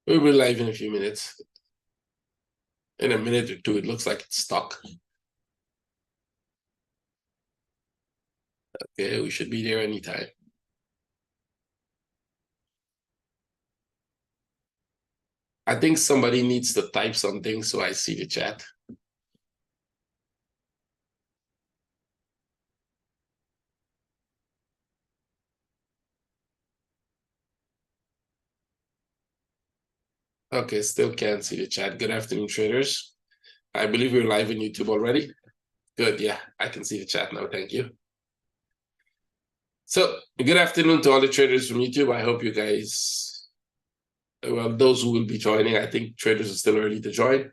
We'll be live in a few minutes. In a minute or two, it looks like it's stuck. Okay, we should be there anytime. I think somebody needs to type something so I see the chat. Okay, still can't see the chat. Good afternoon, traders. I believe we're live on YouTube already. Good, yeah, I can see the chat now. Thank you. So, good afternoon to all the traders from YouTube. I hope you guys, well, those who will be joining, I think traders are still early to join.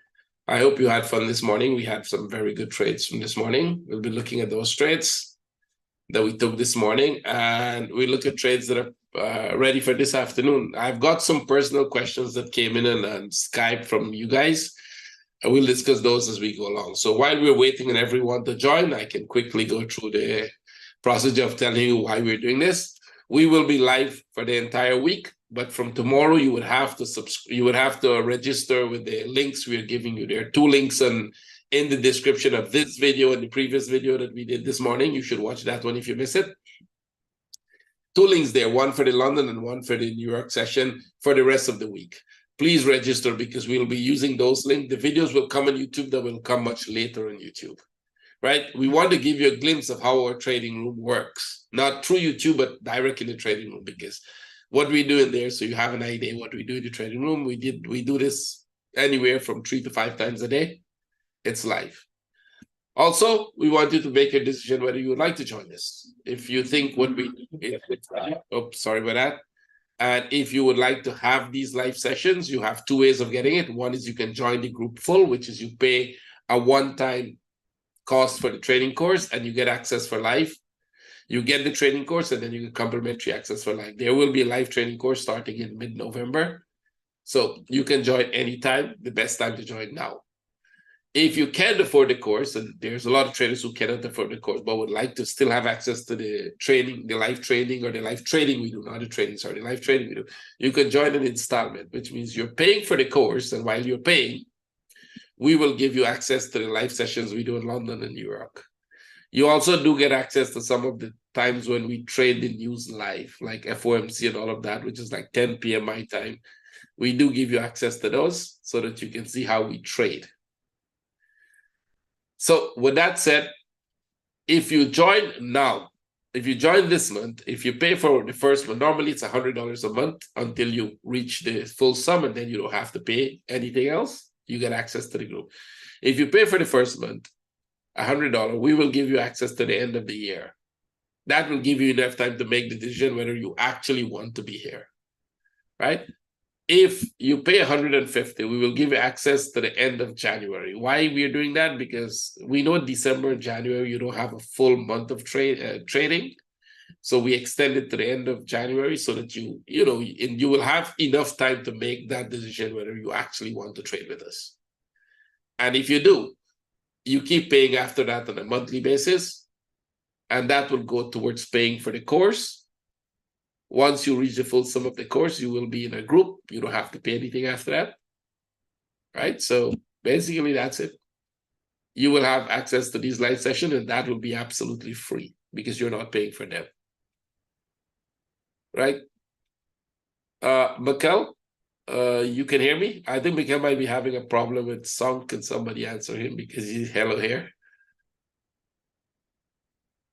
I hope you had fun this morning. We had some very good trades from this morning. We'll be looking at those trades that we took this morning, and we look at trades that are ready for this afternoon. I've got some personal questions that came in on Skype from you guys, and we'll discuss those as we go along. So while we're waiting on everyone to join, I can quickly go through the process of telling you why we're doing this. We will be live for the entire week, but from tomorrow you would have to register with the links we're giving you. There are 2 links in the description of this video and the previous video that we did this morning. You should watch that one if you miss it. 2 links there, one for the London and one for the New York session for the rest of the week. Please register because we'll be using those links. The videos will come on YouTube that will come much later on YouTube. Right? We want to give you a glimpse of how our trading room works, not through YouTube, but directly in the trading room, because what we do in there, so you have an idea what we do in the trading room. We do this anywhere from 3 to 5 times a day. It's live. Also, we want you to make a decision whether you would like to join us. If you think what we do, sorry about that. And if you would like to have these live sessions, you have 2 ways of getting it. One is you can join the group full, which is you pay a one-time cost for the training course and you get access for live. You get the training course and then you get complimentary access for live. There will be a live training course starting in mid-November. So you can join anytime. The best time to join now. If you can't afford the course, and there's a lot of traders who cannot afford the course, but would like to still have access to the training, the live training or the live trading we do, not the training, sorry, the live trading we do, you can join an installment, which means you're paying for the course, and while you're paying, we will give you access to the live sessions we do in London and New York. You also do get access to some of the times when we trade the news live, like FOMC and all of that, which is like 10 p.m. my time. We do give you access to those so that you can see how we trade. So with that said, if you join now, if you join this month, if you pay for the first month, normally it's $100 a month until you reach the full sum, and then you don't have to pay anything else. You get access to the group. If you pay for the first month, $100, we will give you access to the end of the year. That will give you enough time to make the decision whether you actually want to be here, right? If you pay $150, we will give you access to the end of January. Why we are doing that? Because we know December and January, you don't have a full month of trading. So we extend it to the end of January so that you will have enough time to make that decision whether you actually want to trade with us. And if you do, you keep paying after that on a monthly basis, and that will go towards paying for the course. Once you reach the full sum of the course, you will be in a group. You don't have to pay anything after that, right? So basically, that's it. You will have access to these live sessions, and that will be absolutely free because you're not paying for them. Right? Mikkel, you can hear me? I think Mikkel might be having a problem with sound. Can somebody answer him because he's hello here?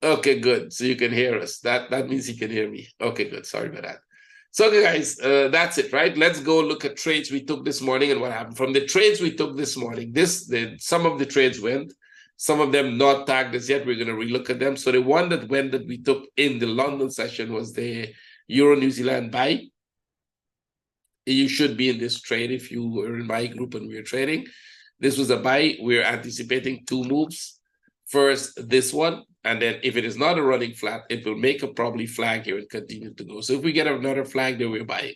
Okay, good. So you can hear us. That means he can hear me. Okay, good. Sorry about that. So okay, guys, that's it, right? Let's go look at trades we took this morning and what happened. From the trades we took this morning, some of the trades went, some of them not tagged as yet. We're going to relook at them. So the one that went that we took in the London session was the Euro New Zealand buy. You should be in this trade if you were in my group and we were trading. This was a buy. We're anticipating 2 moves. First, this one, and then if it is not a running flat, it will make a probably flag here and continue to go. So if we get another flag, then we're buying.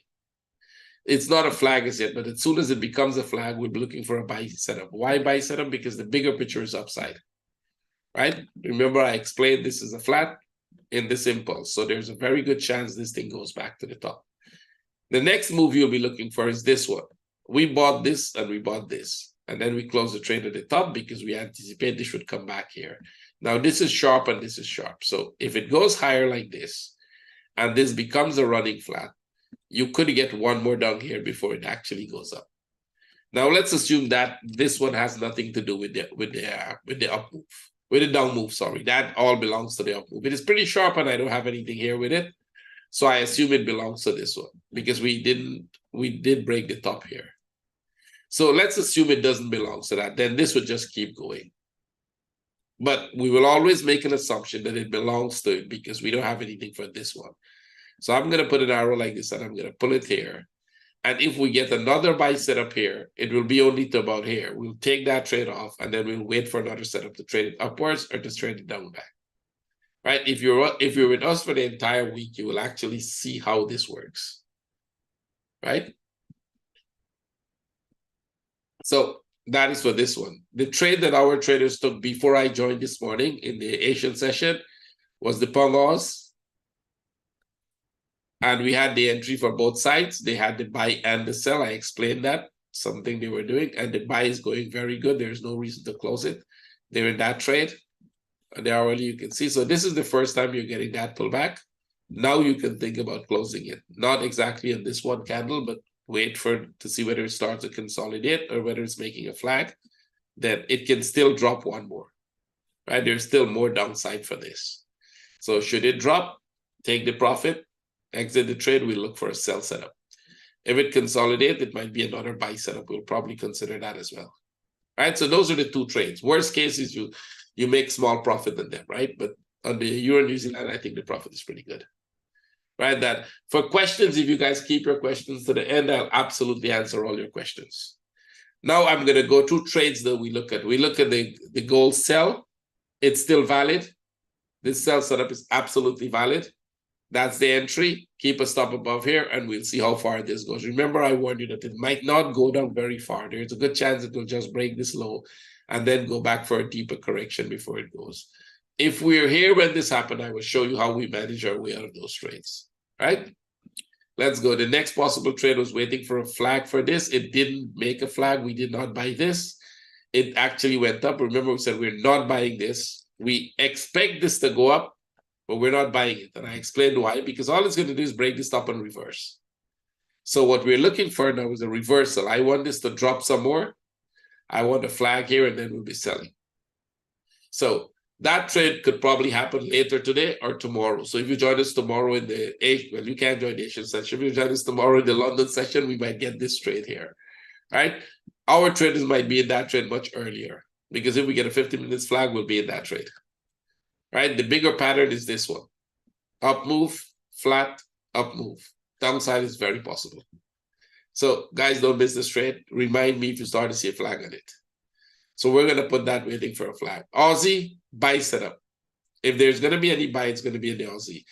It's not a flag as yet, but as soon as it becomes a flag, we'll be looking for a buy setup. Why buy setup? Because the bigger picture is upside, right? Remember, I explained this is a flat in this impulse. So there's a very good chance this thing goes back to the top. The next move you'll be looking for is this one. we bought this and we bought this. And then we close the trade at the top because we anticipate this should come back here. Now, this is sharp and this is sharp. So if it goes higher like this, and this becomes a running flat, you could get one more down here before it actually goes up. Now, let's assume that this one has nothing to do with the up move, with the down move, sorry. That all belongs to the up move. It is pretty sharp and I don't have anything here with it. So I assume it belongs to this one because we did break the top here. So let's assume it doesn't belong to that. Then this would just keep going. But we will always make an assumption that it belongs to it because we don't have anything for this one. So I'm going to put an arrow like this and I'm going to pull it here. And if we get another buy setup here, it will be only to about here. We'll take that trade off and then we'll wait for another setup to trade it upwards or to trade it down back. Right? If you're with us for the entire week, you will actually see how this works. Right? So that is for this one. The trade that our traders took before I joined this morning in the Asian session was the Pangos. And we had the entry for both sides. They had the buy and the sell. I explained that, something they were doing. And the buy is going very good. There's no reason to close it. They're in that trade. And the hourly you can see. So this is the first time you're getting that pullback. Now you can think about closing it. Not exactly in this one candle, but wait to see whether it starts to consolidate or whether it's making a flag. Then it can still drop one more. Right? There's still more downside for this. So should it drop, take the profit, exit the trade, we'll look for a sell setup. If it consolidates, it might be another buy setup. We'll probably consider that as well. Right? So those are the two trades. Worst case is you make small profit in them, right? But on the Euro New Zealand, I think the profit is pretty good. Right? That for questions, if you guys keep your questions to the end, I'll absolutely answer all your questions. Now I'm going to go through trades that we look at. We look at the gold sell. It's still valid. This sell setup is absolutely valid. That's the entry. Keep a stop above here, and we'll see how far this goes. Remember, I warned you that it might not go down very far. There's a good chance it will just break this low and then go back for a deeper correction before it goes. If we're here when this happened, I will show you how we manage our way out of those trades. Right? Let's go. The next possible trade was waiting for a flag for this. It didn't make a flag. We did not buy this. It actually went up. Remember, we said we're not buying this. We expect this to go up, but we're not buying it. And I explained why, because all it's going to do is break this up and reverse. So what we're looking for now is a reversal. I want this to drop some more. I want a flag here, and then we'll be selling. So that trade could probably happen later today or tomorrow. So if you join us tomorrow in the well, you can't join the Asian session. If you join us tomorrow in the London session, we might get this trade here. Right? Our traders might be in that trade much earlier, because if we get a 50 minutes flag, we'll be in that trade. Right? The bigger pattern is this one. Up move, flat, up move. Downside is very possible. So guys, don't miss this trade. Remind me if you start to see a flag on it. So we're going to put that waiting for a flag. Aussie, buy setup. If there's going to be any buy, it's going to be in the Aussie.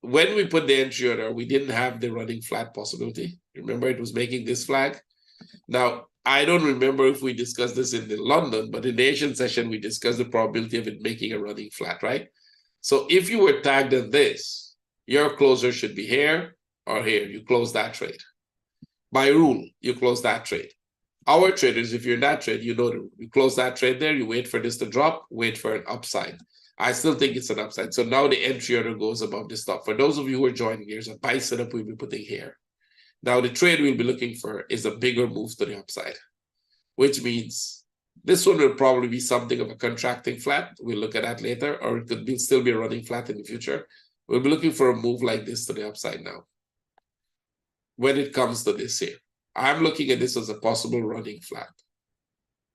When we put the entry order, we didn't have the running flat possibility. Remember, it was making this flag. Now, I don't remember if we discussed this in the London, but in the Asian session, we discussed the probability of it making a running flat, right? So if you were tagged in this, your closer should be here or here. You close that trade. By rule, you close that trade. Our traders, if you're in that trade, you know you close that trade there, you wait for this to drop, wait for an upside. I still think it's an upside. So now the entry order goes above the stop. For those of you who are joining, here's a buy setup we'll be putting here. Now the trade we'll be looking for is a bigger move to the upside, which means this one will probably be something of a contracting flat. We'll look at that later, or it could still be a running flat in the future. We'll be looking for a move like this to the upside now. When it comes to this here, I'm looking at this as a possible running flat.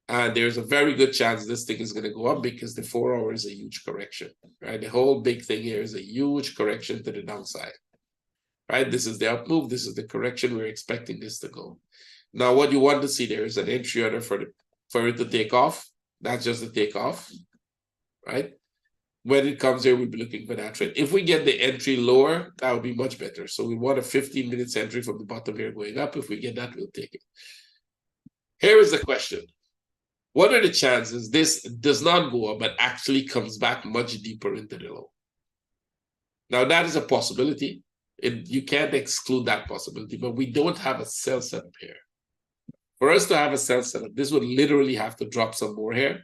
And there's a very good chance this thing is going to go up because the 4 hour is a huge correction, right? The whole big thing here is a huge correction to the downside, right? This is the up move. This is the correction. We're expecting this to go. Now, what you want to see there is an entry order for it to take off. That's just the takeoff, right? When it comes here, we'll be looking for that trade. If we get the entry lower, that would be much better. So we want a 15 minutes entry from the bottom here going up. If we get that, we'll take it. Here is the question. What are the chances this does not go up, but actually comes back much deeper into the low? Now, that is a possibility. You can't exclude that possibility, but we don't have a sell setup here. For us to have a sell setup, this would literally have to drop some more here,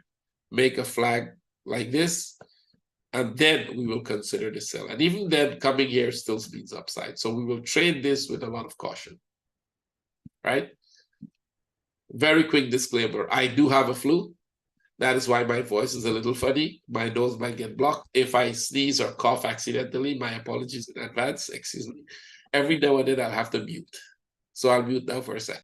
make a flag like this, and then we will consider the sell. And even then, coming here still means upside. So we will trade this with a lot of caution, right? Very quick disclaimer, I do have a flu. That is why my voice is a little funny. My nose might get blocked. If I sneeze or cough accidentally, my apologies in advance, excuse me. Every now and then I'll have to mute. So I'll mute now for a sec.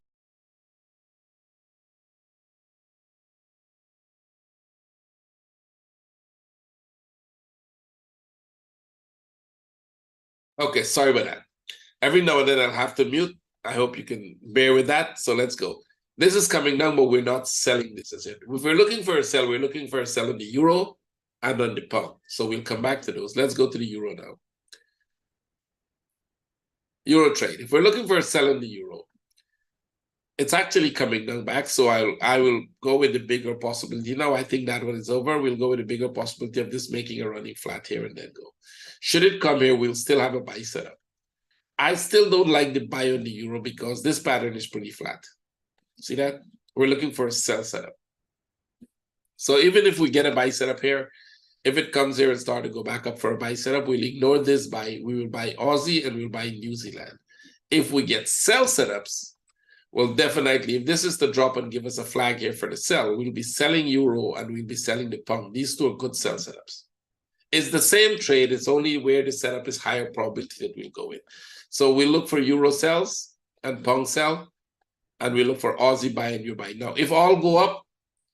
Okay, sorry about that. Every now and then I'll have to mute. I hope you can bear with that. So let's go. This is coming down, but we're not selling this as yet. If we're looking for a sell, we're looking for a sell on the euro and on the pound. So we'll come back to those. Let's go to the euro now. Euro trade. If we're looking for a sell on the euro, it's actually coming down back. So I will go with the bigger possibility. Now I think that one is over. We'll go with the bigger possibility of this making a running flat here and then go. Should it come here, we'll still have a buy setup. I still don't like the buy on the euro because this pattern is pretty flat. See that? We're looking for a sell setup. So even if we get a buy setup here, if it comes here and start to go back up for a buy setup, we'll ignore this buy. We will buy Aussie and we'll buy New Zealand. If we get sell setups, well, definitely, if this is the drop and give us a flag here for the sell, we'll be selling euro and we'll be selling the pound. These two are good sell setups. It's the same trade. It's only where the setup is higher probability that we'll go in. So we look for euro sells and pound sell, and we look for Aussie buy and euro buy. Now, if all go up,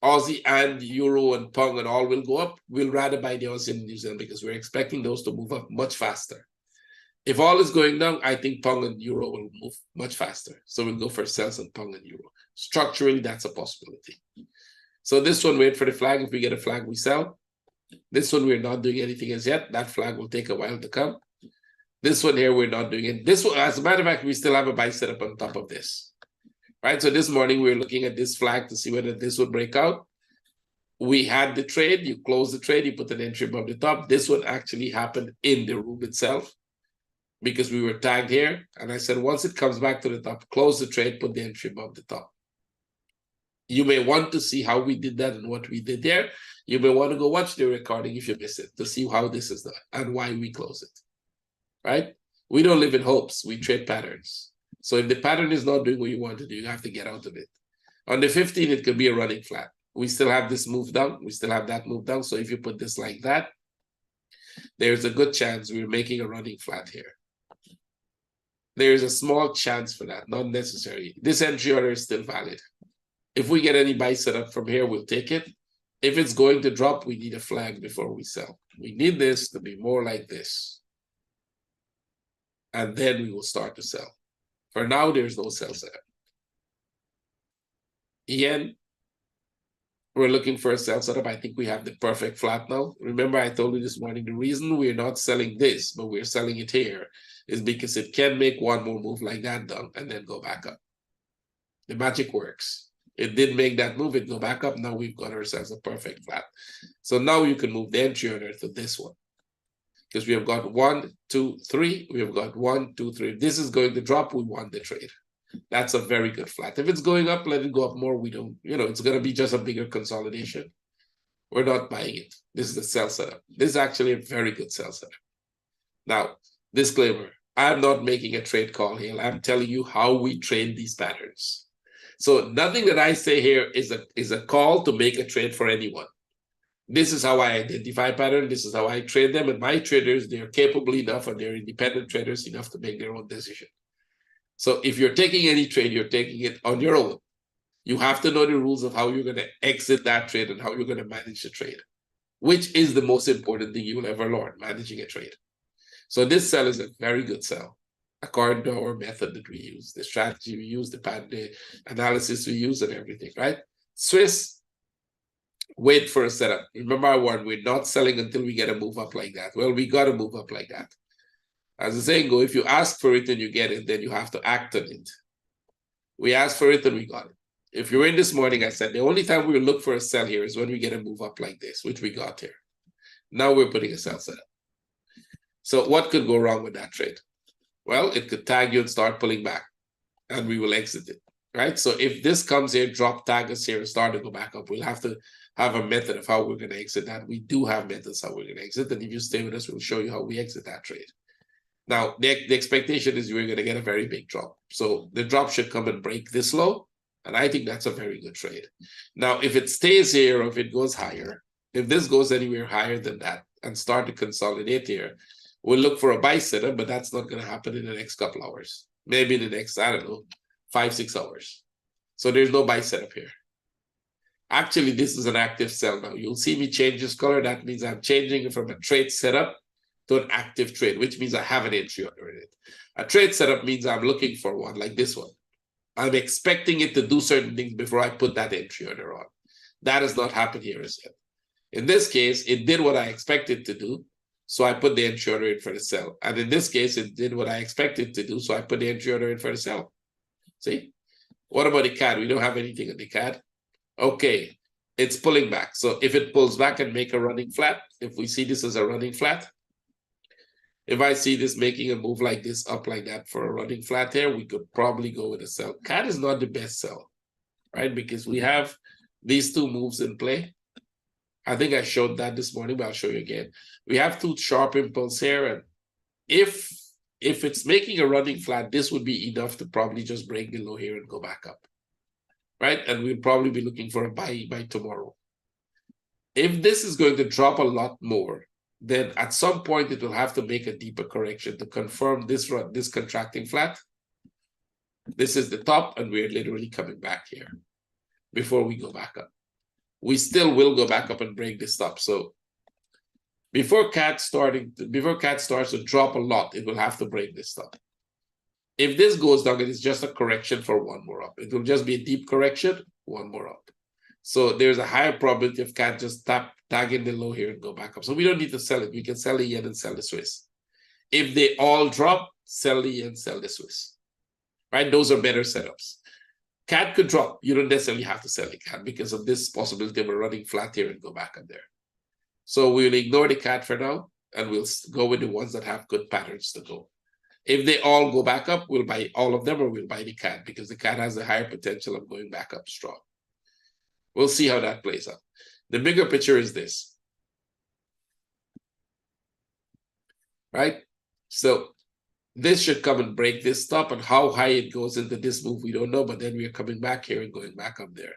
Aussie and euro and pound and all will go up, we'll rather buy the Aussie and New Zealand because we're expecting those to move up much faster. If all is going down, I think pound and euro will move much faster. So we'll go for sells and pound and euro. Structurally, that's a possibility. So this one, wait for the flag. If we get a flag, we sell. This one, we're not doing anything as yet. That flag will take a while to come. This one here, we're not doing it. This one, as a matter of fact, we still have a buy setup on top of this. Right? So this morning, we were looking at this flag to see whether this would break out. We had the trade. You close the trade. You put an entry above the top. This one actually happened in the room itself because we were tagged here. And I said, once it comes back to the top, close the trade, put the entry above the top. You may want to see how we did that and what we did there. You may want to go watch the recording if you miss it to see how this is done and why we close it, right? We don't live in hopes. We trade patterns. So if the pattern is not doing what you want to do, you have to get out of it. On the 15, it could be a running flat. We still have this move down. We still have that move down. So if you put this like that, there's a good chance we're making a running flat here. There's a small chance for that, not necessary. This entry order is still valid. If we get any buy setup from here, we'll take it. If it's going to drop, we need a flag before we sell. We need this to be more like this. And then we will start to sell. For now, there's no sell setup. Yen, we're looking for a sell setup. I think we have the perfect flat now. Remember, I told you this morning, the reason we're not selling this, but we're selling it here, is because it can make one more move like that down and then go back up. The magic works. It did make that move, it go back up. Now we've got ourselves a perfect flat. So now you can move the entry order to this one. Because we have got 1, 2, 3. We have got 1, 2, 3. If this is going to drop, we want the trade. That's a very good flat. If it's going up, let it go up more. We don't, it's going to be just a bigger consolidation. We're not buying it. This is the sell setup. This is actually a very good sell setup. Now, disclaimer, I'm not making a trade call here. I'm telling you how we trade these patterns. So nothing that I say here is a call to make a trade for anyone. This is how I identify patterns. This is how I trade them. And my traders, they're capable enough and they're independent traders enough to make their own decision. So if you're taking any trade, you're taking it on your own. You have to know the rules of how you're going to exit that trade and how you're going to manage the trade, which is the most important thing you will ever learn, managing a trade. So this sell is a very good sell, according to our method that we use, the strategy we use, the pattern, the analysis we use, and everything, right? Swiss, wait for a setup. Remember I warned, we're not selling until we get a move up like that. Well, we got to move up like that. As the saying goes, if you ask for it and you get it, then you have to act on it. We asked for it and we got it. If you're in this morning, I said, the only time we will look for a sell here is when we get a move up like this, which we got here. Now we're putting a sell setup. So what could go wrong with that trade? Well, it could tag you and start pulling back, and we will exit it, right? So if this comes here, drop, tag us here, and start to go back up, we'll have to have a method of how we're going to exit that. We do have methods how we're going to exit, and if you stay with us, we'll show you how we exit that trade. Now, the expectation is we're going to get a very big drop. So the drop should come and break this low, and I think that's a very good trade. Now, if it stays here or if it goes higher, if this goes anywhere higher than that and start to consolidate here, we'll look for a buy setup, but that's not going to happen in the next couple hours. Maybe in the next, I don't know, 5-6 hours. So there's no buy setup here. Actually, this is an active sell now. You'll see me change this color. That means I'm changing it from a trade setup to an active trade, which means I have an entry order in it. A trade setup means I'm looking for one like this one. I'm expecting it to do certain things before I put that entry order on. That has not happened here as yet. In this case, it did what I expected to do, so I put the entry order in for the sell. And in this case, it did what I expected to do, so I put the entry order in for the sell. See? What about the CAD? We don't have anything on the CAD. Okay, it's pulling back. So if it pulls back and make a running flat, if we see this as a running flat, if I see this making a move like this, up like that for a running flat here, we could probably go with a sell. CAD is not the best sell, right? Because we have these two moves in play. I think I showed that this morning, but I'll show you again. We have two sharp impulse here, and if it's making a running flat, this would be enough to probably just break the low here and go back up, right? And we'll probably be looking for a buy by tomorrow. If this is going to drop a lot more, then at some point it will have to make a deeper correction to confirm this contracting flat. This is the top, and we're literally coming back here before we go back up. We still will go back up and break this top. So before CAD starts to drop a lot, it will have to break this top. If this goes down, it is just a correction for one more up. It will just be a deep correction, one more up. So there's a higher probability of CAD just tagging the low here and go back up. So we don't need to sell it. We can sell the yen and sell the Swiss. If they all drop, sell the yen, sell the Swiss. Right? Those are better setups. CAD could drop. You don't necessarily have to sell the CAD because of this possibility of a running flat here and go back up there. So we'll ignore the CAD for now, and we'll go with the ones that have good patterns to go. If they all go back up, we'll buy all of them, or we'll buy the CAD because the CAD has a higher potential of going back up strong. We'll see how that plays out. The bigger picture is this, right? So this should come and break this top, and how high it goes into this move, we don't know, but then we are coming back here and going back up there.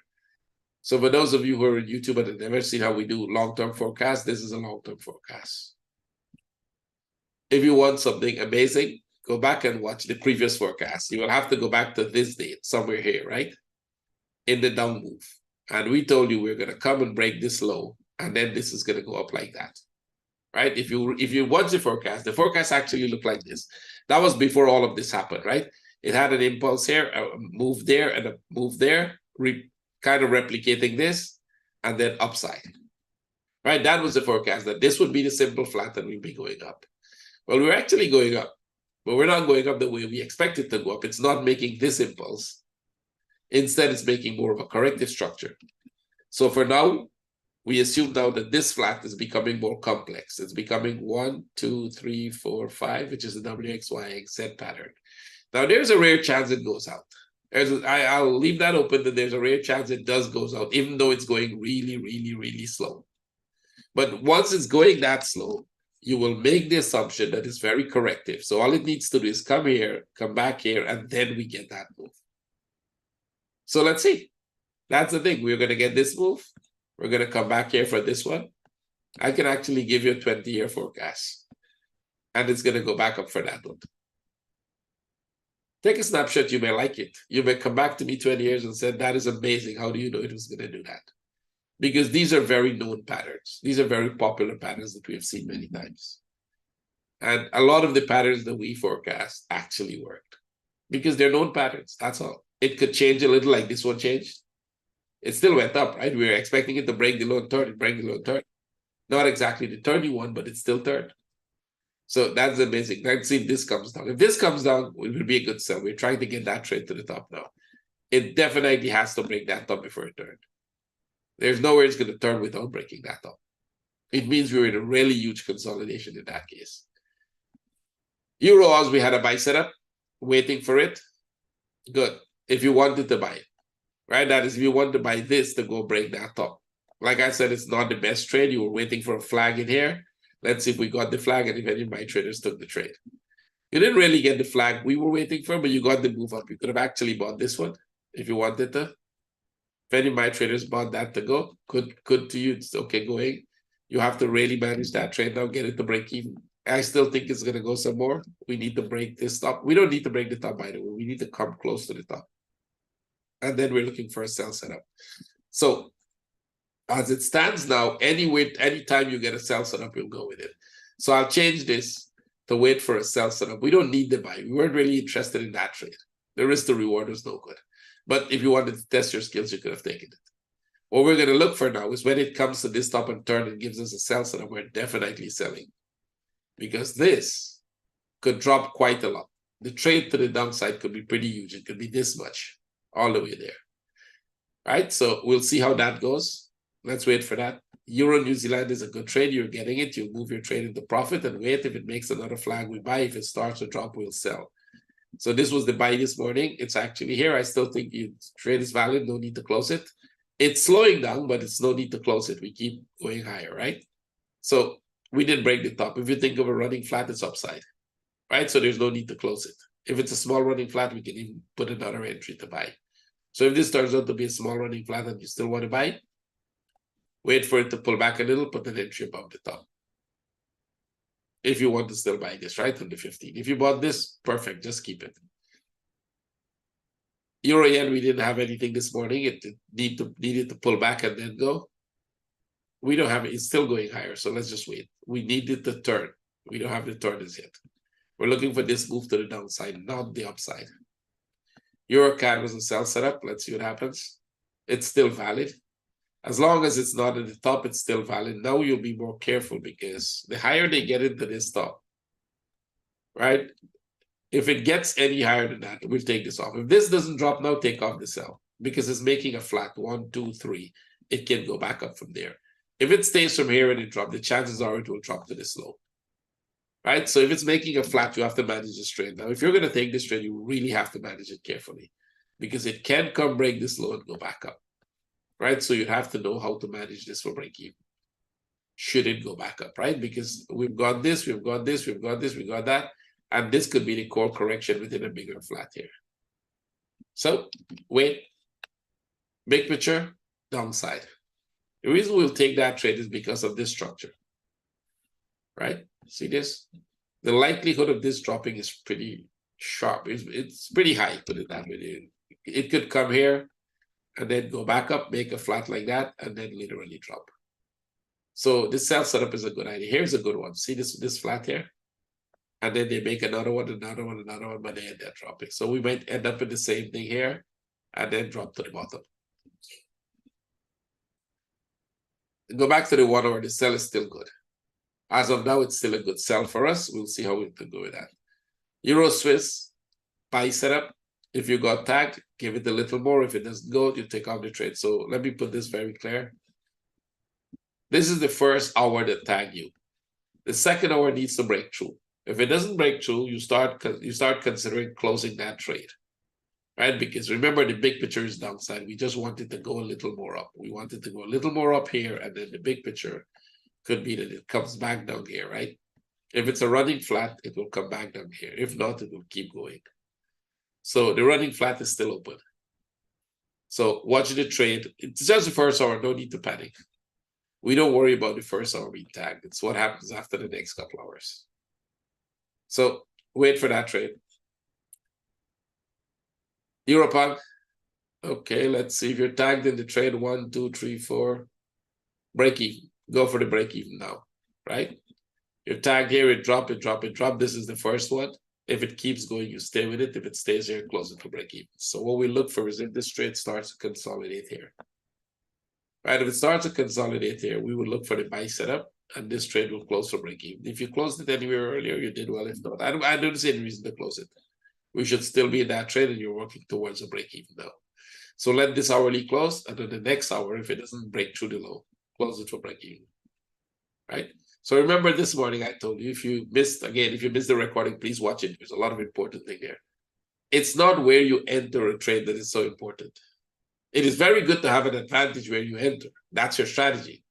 So for those of you who are on YouTube and have never seen how we do long-term forecast, this is a long-term forecast. If you want something amazing, go back and watch the previous forecast. You will have to go back to this date, somewhere here, right? In the down move. And we told you we're going to come and break this low, and then this is going to go up like that, right? If you watch the forecast actually looked like this. That was before all of this happened, right? It had an impulse here, a move there, and a move there, kind of replicating this, and then upside, right? That was the forecast, that this would be the simple flat and we'd be going up. Well, we're actually going up, but we're not going up the way we expect it to go up. It's not making this impulse. Instead, it's making more of a corrective structure. So for now, we assume now that this flat is becoming more complex. It's becoming 1, 2, 3, 4, 5, which is the WXYZ pattern. Now, there's a rare chance it goes out. I'll leave that open, that there's a rare chance it does goes out, even though it's going really, really, really slow. But once it's going that slow, you will make the assumption that it's very corrective. So all it needs to do is come here, come back here, and then we get that move. So let's see. That's the thing. We're going to get this move. We're going to come back here for this one. I can actually give you a 20-year forecast. And it's going to go back up for that one. Take a snapshot. You may like it. You may come back to me 20 years and say, that is amazing. How do you know it was going to do that? Because these are very known patterns. These are very popular patterns that we have seen many times. And a lot of the patterns that we forecast actually worked. Because they're known patterns. That's all. It could change a little, like this one changed. It still went up, right? We were expecting it to break the low and turn. It break the low and turn. Not exactly the turny one, but it still turned. So that's amazing. Let's see if this comes down. If this comes down, it will be a good sell. We're trying to get that trade to the top now. It definitely has to break that top before it turned. There's nowhere it's going to turn without breaking that top. It means we're in a really huge consolidation in that case. Euro Oz, we had a buy setup, waiting for it. Good. If you wanted to buy it, right? That is, if you want to buy this to go break that top. Like I said, it's not the best trade. You were waiting for a flag in here. Let's see if we got the flag and if any of my traders took the trade. You didn't really get the flag we were waiting for, but you got the move up. You could have actually bought this one if you wanted to. If any of my traders bought that to go, good to you. It's okay going. You have to really manage that trade now, get it to break even. I still think it's going to go some more. We need to break this top. We don't need to break the top, by the way. We need to come close to the top. And then we're looking for a sell setup. So as it stands now, anytime you get a sell setup, we'll go with it. So I'll change this to wait for a sell setup. We don't need the buy. We weren't really interested in that trade. The risk to reward was no good. But if you wanted to test your skills, you could have taken it. What we're going to look for now is when it comes to this top and turn and gives us a sell setup, we're definitely selling. Because this could drop quite a lot. The trade to the downside could be pretty huge. It could be this much, all the way there. Right? So we'll see how that goes. Let's wait for that. Euro New Zealand is a good trade. You're getting it. You'll move your trade into profit and wait. If it makes another flag, we buy. If it starts to drop, we'll sell. So this was the buy this morning. It's actually here. I still think your trade is valid. No need to close it. It's slowing down, but it's no need to close it. We keep going higher, right? So we didn't break the top. If you think of a running flat, it's upside, right? So there's no need to close it. If it's a small running flat, we can even put another entry to buy. So if this turns out to be a small running flat and you still want to buy, wait for it to pull back a little, put an entry above the top. If you want to still buy this, right, on the 15. If you bought this, perfect, just keep it. Euro yen, we didn't have anything this morning. It needed to pull back and then go. We don't have it. It's still going higher, so let's just wait. We needed the turn. We don't have the turn as yet. We're looking for this move to the downside, not the upside. Euro CAD was a sell setup. Let's see what happens. It's still valid. As long as it's not at the top, it's still valid. Now you'll be more careful because the higher they get into this top, right? If it gets any higher than that, we'll take this off. If this doesn't drop now, take off the sell because it's making a flat 1, 2, 3. It can go back up from there. If it stays from here and it drops, the chances are it will drop to this low. Right? So if it's making a flat, you have to manage this trade. Now, if you're going to take this trade, you really have to manage it carefully because it can come break this low and go back up. Right? So you have to know how to manage this for break even. Should it go back up, right? Because we've got this, we've got this, we've got this, we've got that. And this could be the core correction within a bigger flat here. So wait, big picture, downside. The reason we'll take that trade is because of this structure, right? See this? The likelihood of this dropping is pretty sharp. It's pretty high, put it that way. It could come here and then go back up, make a flat like that, and then literally drop. So this sell setup is a good idea. Here's a good one. See this flat here? And then they make another one, but they end up dropping. So we might end up in the same thing here and then drop to the bottom. Go back to the 1 hour, the sell is still good. As of now, it's still a good sell for us. We'll see how we can go with that. Euro Swiss, buy setup. If you got tagged, give it a little more. If it doesn't go, you take out the trade. So let me put this very clear. This is the first hour that tagged you. The second hour needs to break through. If it doesn't break through, you start considering closing that trade, right? Because remember, the big picture is downside. We just wanted to go a little more up. We wanted to go a little more up here, and then the big picture could be that it comes back down here, right? If it's a running flat, it will come back down here. If not, it will keep going. So the running flat is still open. So watch the trade. It's just the first hour. No need to panic. We don't worry about the first hour being tagged. It's what happens after the next couple hours. So wait for that trade. Europon. Okay, let's see if you're tagged in the trade 1, 2, 3, 4. Break even. Go for the break even now, right? You're tagged here, it drop, it drop, it drop. This is the first one. If it keeps going, you stay with it. If it stays here, close it to break even. So what we look for is if this trade starts to consolidate here. Right? If it starts to consolidate here, we will look for the buy setup, and this trade will close for break even. If you closed it anywhere earlier, you did well. If not, I don't see any reason to close it. We should still be in that trade, and you're working towards a break even now. So let this hourly close, and then the next hour, if it doesn't break through the low, close it for break even. Right? So remember this morning I told you, if you missed the recording, please watch it. There's a lot of important thing there. It's not where you enter a trade that is so important. It is very good to have an advantage where you enter. That's your strategy,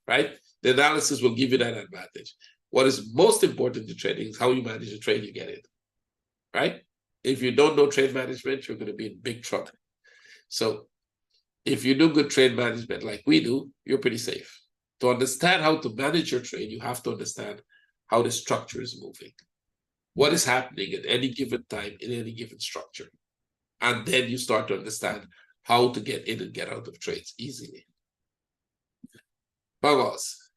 right? The analysis will give you that advantage. What is most important to trading is how you manage the trade you get in, right? If you don't know trade management, you're going to be in big trouble. So if you do good trade management like we do, you're pretty safe. To understand how to manage your trade, you have to understand how the structure is moving. What is happening at any given time in any given structure. And then you start to understand how to get in and get out of trades easily. Vamos.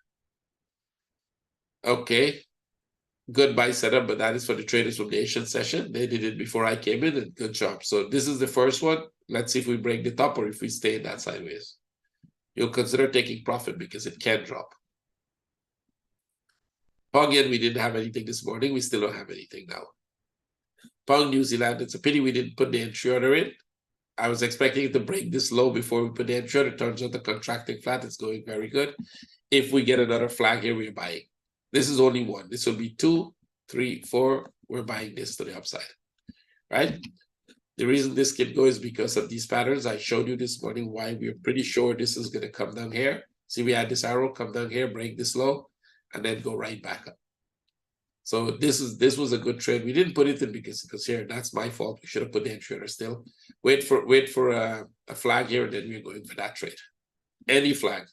Okay. Good buy setup, but that is for the traders from the Asian session. They did it before I came in, and good job. So this is the first one. Let's see if we break the top or if we stay in that sideways. You'll consider taking profit because it can drop. Pound yen, we didn't have anything this morning. We still don't have anything now. Pound New Zealand, it's a pity we didn't put the entry order in. I was expecting it to break this low before we put the entry order. It turns out the contracting flat is going very good. If we get another flag here, we're buying. This is only one. This will be 2, 3, 4. We're buying this to the upside, right? The reason this can go is because of these patterns. I showed you this morning why we're pretty sure this is going to come down here. See, we had this arrow come down here, break this low, and then go right back up. So this was a good trade. We didn't put it in because it was here. That's my fault. We should have put the entry order still. Wait for a flag here, and then we're going for that trade. Any flag.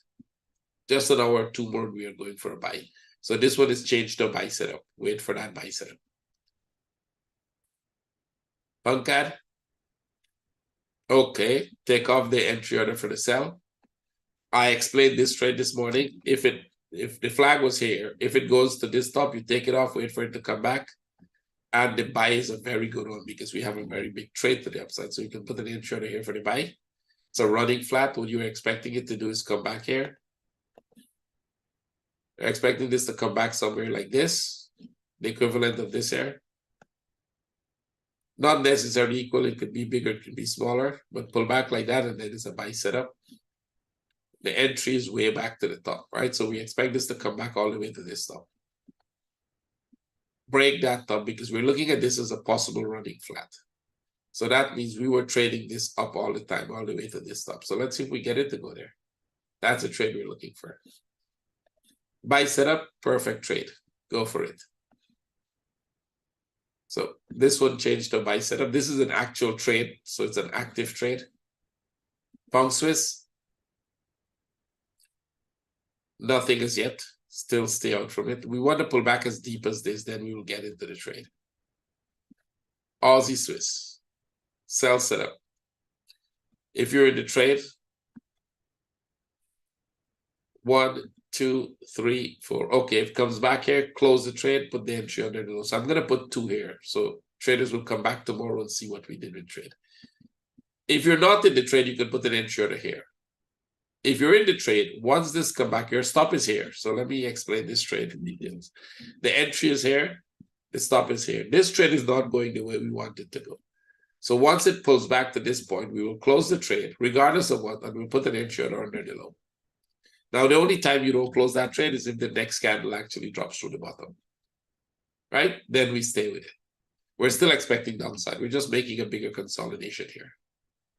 Just an hour, 2 more, we are going for a buy. So this one is changed to a buy setup. Wait for that buy setup. Punkad. Okay, take off the entry order for the sell. I explained this trade this morning. If the flag was here, if it goes to this top, you take it off, wait for it to come back. And the buy is a very good one because we have a very big trade to the upside. So you can put an entry order here for the buy. It's a running flat. What you're expecting it to do is come back here. You're expecting this to come back somewhere like this, the equivalent of this here. Not necessarily equal, it could be bigger, it could be smaller, but pull back like that, and then it's a buy setup. The entry is way back to the top, right? So we expect this to come back all the way to this top. Break that top because we're looking at this as a possible running flat. So that means we were trading this up all the time, all the way to this top. So let's see if we get it to go there. That's a trade we're looking for. Buy setup, perfect trade. Go for it. So this one changed to buy setup. This is an actual trade, so it's an active trade. Pound Swiss. Nothing as yet. Still stay out from it. We want to pull back as deep as this, then we will get into the trade. Aussie Swiss. Sell setup. If you're in the trade, 1, 2, 3, 4. Okay, if it comes back here, close the trade, put the entry under the low. So I'm going to put 2 here. So traders will come back tomorrow and see what we did with trade. If you're not in the trade, you can put an entry order here. If you're in the trade, once this come back, your stop is here. So let me explain this trade in details. The entry is here. The stop is here. This trade is not going the way we want it to go. So once it pulls back to this point, we will close the trade, regardless of what, and we'll put an entry order under the low. Now, the only time you don't close that trade is if the next candle actually drops through the bottom, right? Then we stay with it. We're still expecting downside. We're just making a bigger consolidation here.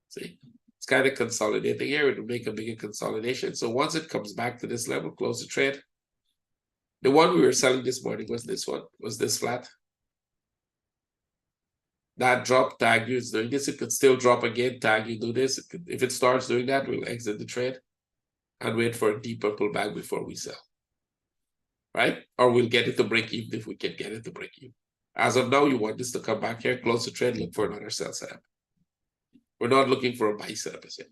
See, it's kind of consolidating here. It will make a bigger consolidation. So once it comes back to this level, close the trade. The one we were selling this morning was this one, was this flat. That drop, tag you is doing this. It could still drop again, tag you do this. If it starts doing that, we'll exit the trade and wait for a deeper pullback before we sell, right? Or we'll get it to break even if we can get it to break even. As of now, you want this to come back here, close the trade, look for another sell setup. We're not looking for a buy setup as yet.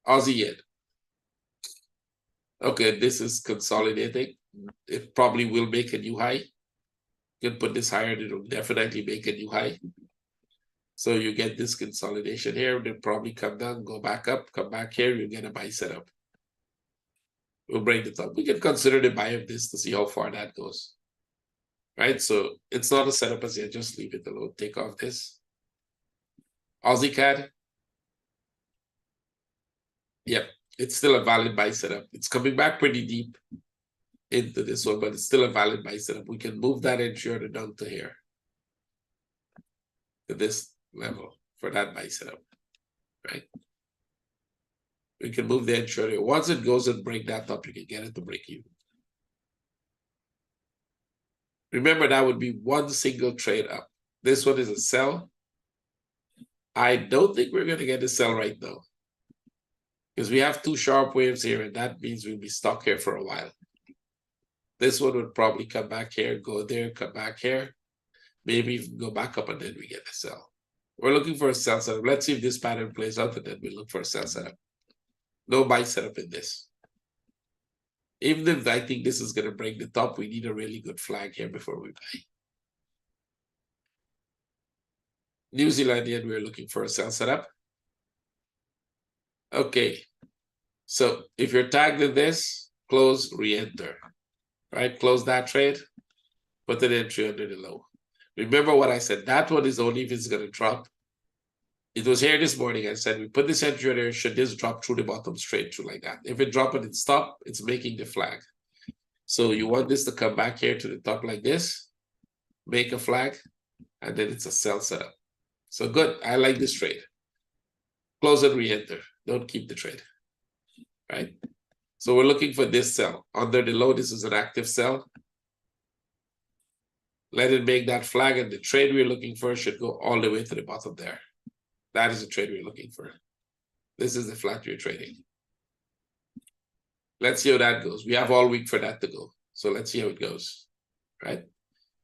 Aussie yen. Okay, this is consolidating. It probably will make a new high. You can put this higher, it will definitely make a new high. So you get this consolidation here, they'll probably come down, go back up, come back here, you get a buy setup. We'll break the top. We can consider the buy of this to see how far that goes. Right? So it's not a setup as yet, just leave it alone. Take off this. Aussie CAD. Yep, it's still a valid buy setup. It's coming back pretty deep. into this one, but it's still a valid buy setup. We can move that entry order down to here, to this level for that buy setup, right? We can move the entry order. Once it goes and break that up, you can get it to break even. Remember, that would be one single trade up. This one is a sell. I don't think we're going to get a sell right now, because we have two sharp waves here, and that means we'll be stuck here for a while. This one would probably come back here, go there, come back here, maybe even go back up, and then we get a sell. We're looking for a sell setup. Let's see if this pattern plays out, and then we look for a sell setup. No buy setup in this. Even if I think this is going to break the top, we need a really good flag here before we buy. New Zealandian, we're looking for a sell setup. Okay, so if you're tagged in this, close, re-enter, right? Close that trade, put an entry under the low. Remember what I said, that one is only if it's going to drop. It was here this morning, I said, we put this entry there, should this drop through the bottom straight through like that? If it drop and it stop, it's making the flag. So you want this to come back here to the top like this, make a flag, and then it's a sell setup. So good, I like this trade. Close and re-enter, don't keep the trade, right? So we're looking for this sell. Under the low, this is an active sell. Let it make that flag, and the trade we're looking for should go all the way to the bottom there. That is the trade we're looking for. This is the flat we're trading. Let's see how that goes. We have all week for that to go. So let's see how it goes, right?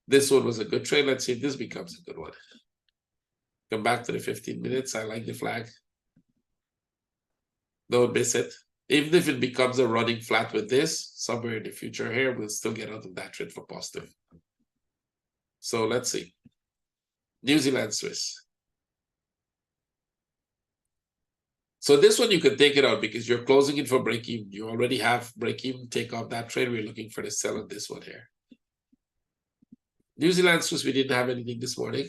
This one was a good trade. Let's see if this becomes a good one. Come back to the 15 minutes. I like the flag. Don't miss it. Even if it becomes a running flat with this, somewhere in the future here, we'll still get out of that trade for positive. So let's see. New Zealand Swiss. So this one you can take it out because you're closing it for break even. You already have break even. Take off that trade. We're looking for the sell on this one here. New Zealand Swiss, we didn't have anything this morning.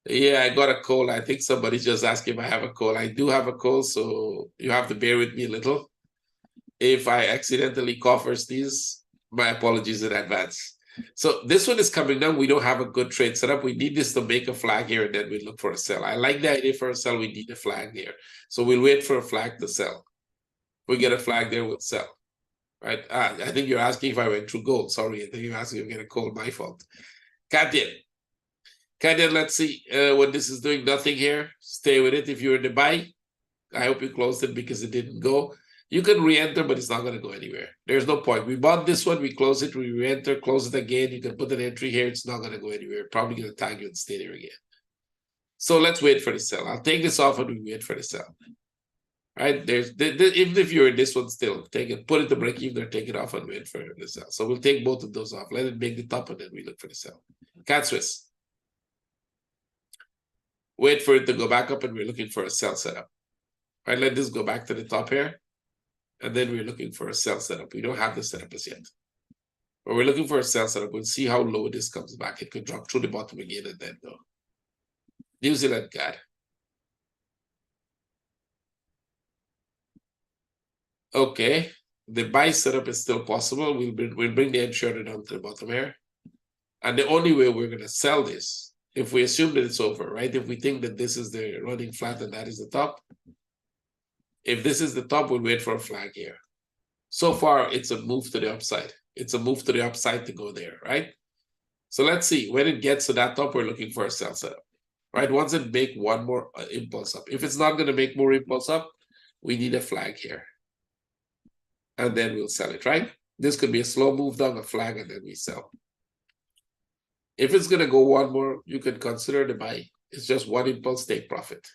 Yeah, I got a cold. I think somebody just asked if I have a cold. I do have a cold, so you have to bear with me a little. If I accidentally cough or sneeze, my apologies in advance. So this one is coming down. We don't have a good trade set up. We need this to make a flag here, and then we look for a sell. I like the idea for a sell. We need a flag here. So we'll wait for a flag to sell. If we get a flag there, we'll sell. Right? I think you're asking if I went through gold. Sorry, I think you're asking if I get a cold. My fault. Katya, let's see what this is doing. Nothing here. Stay with it. If you're in the buy, I hope you closed it because it didn't go. You can re-enter, but it's not going to go anywhere. There's no point. We bought this one, we close it, we re-enter, close it again. You can put an entry here. It's not going to go anywhere. Probably going to tag you and stay there again. So let's wait for the sell. I'll take this off and we wait for the sell. Right? Even if you're in this one still, take it, put it to break even or take it off and wait for the sell. So we'll take both of those off. Let it make the top and then we look for the sell. Cat Swiss. Wait for it to go back up and we're looking for a sell setup. Right? Let this go back to the top here. And then we're looking for a sell setup. We don't have the setup as yet. But we're looking for a sell setup. We'll see how low this comes back. It could drop through the bottom again and then go. New Zealand CAD. Okay. The buy setup is still possible. We'll bring the entry order down to the bottom here. And the only way we're going to sell this, if we assume that it's over, right? If we think that this is the running flat and that is the top, if this is the top, we'll wait for a flag here. So far, it's a move to the upside. It's a move to the upside to go there, right? So let's see. When it gets to that top, we're looking for a sell setup, right? Once it make one more impulse up. If it's not going to make more impulse up, we need a flag here. And then we'll sell it, right? This could be a slow move down, a flag, and then we sell. If it's going to go one more, you can consider the buy. It's just one impulse, take profit.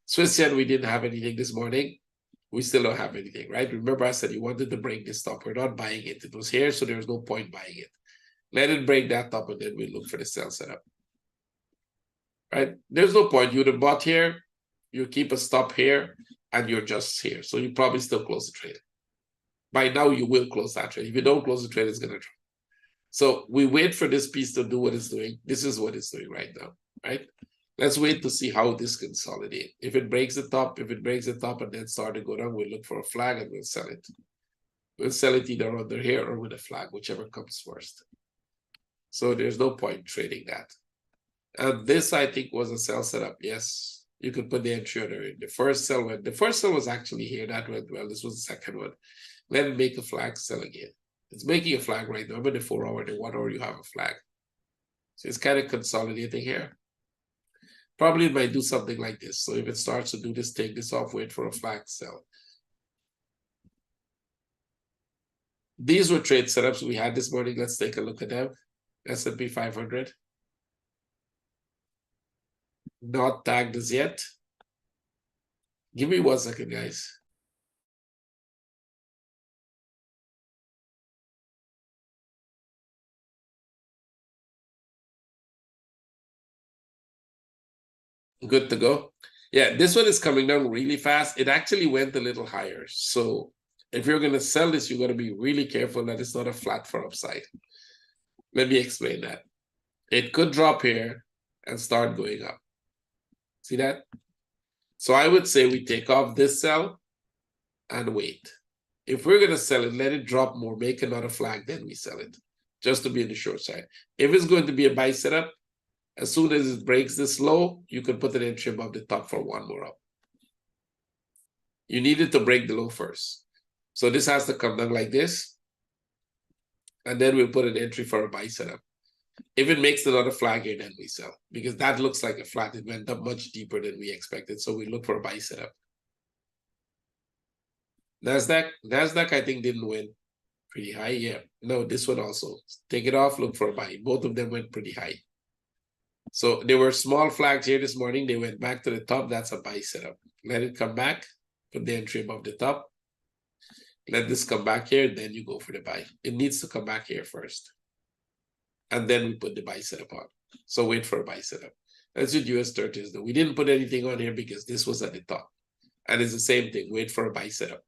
Swiss yen, we didn't have anything this morning. We still don't have anything, right? Remember I said you wanted to break this top. We're not buying it. It was here, so there's no point buying it. Let it break that top, and then we look for the sell setup. Right? There's no point. You would have bought here, you keep a stop here, and you're just here. So you probably still close the trade. By now, you will close that trade. If you don't close the trade, it's going to drop. So we wait for this piece to do what it's doing. This is what it's doing right now, right? Let's wait to see how this consolidates. If it breaks the top and then start to go down, we'll look for a flag and we'll sell it. We'll sell it either under here or with a flag, whichever comes first. So there's no point trading that. And this, I think, was a sell setup. Yes, you could put the entry order in. The first sell was actually here. That went well. This was the second one. Then make a flag, sell again. It's making a flag right now, but the 4 hour, the 1 hour, you have a flag. So it's kind of consolidating here. Probably it might do something like this. So if it starts to do this, take this off, wait for a flag, sell. These were trade setups we had this morning. Let's take a look at them. S&P 500. Not tagged as yet. Give me 1 second, guys. Good to go. Yeah, this one is coming down really fast. It actually went a little higher. So if you're going to sell this, you got to be really careful that it's not a flat for upside. Let me explain that. It could drop here and start going up. See that? So I would say we take off this sell and wait. If we're going to sell it, let it drop more, make another flag, then we sell it, just to be in the short side. If it's going to be a buy setup, as soon as it breaks this low, you can put an entry above the top for 1 more up. You need it to break the low first. So this has to come down like this. And then we'll put an entry for a buy setup. If it makes another flag here, then we sell. Because that looks like a flat. It went up much deeper than we expected. So we look for a buy setup. NASDAQ, I think, didn't win pretty high. Yeah. No, this one also. Take it off, look for a buy. Both of them went pretty high. So there were small flags here this morning. They went back to the top. That's a buy setup. Let it come back. Put the entry above the top. Let this come back here. Then you go for the buy. It needs to come back here first. And then we put the buy setup on. So wait for a buy setup. That's what US 30s do. We didn't put anything on here because this was at the top. And it's the same thing. Wait for a buy setup.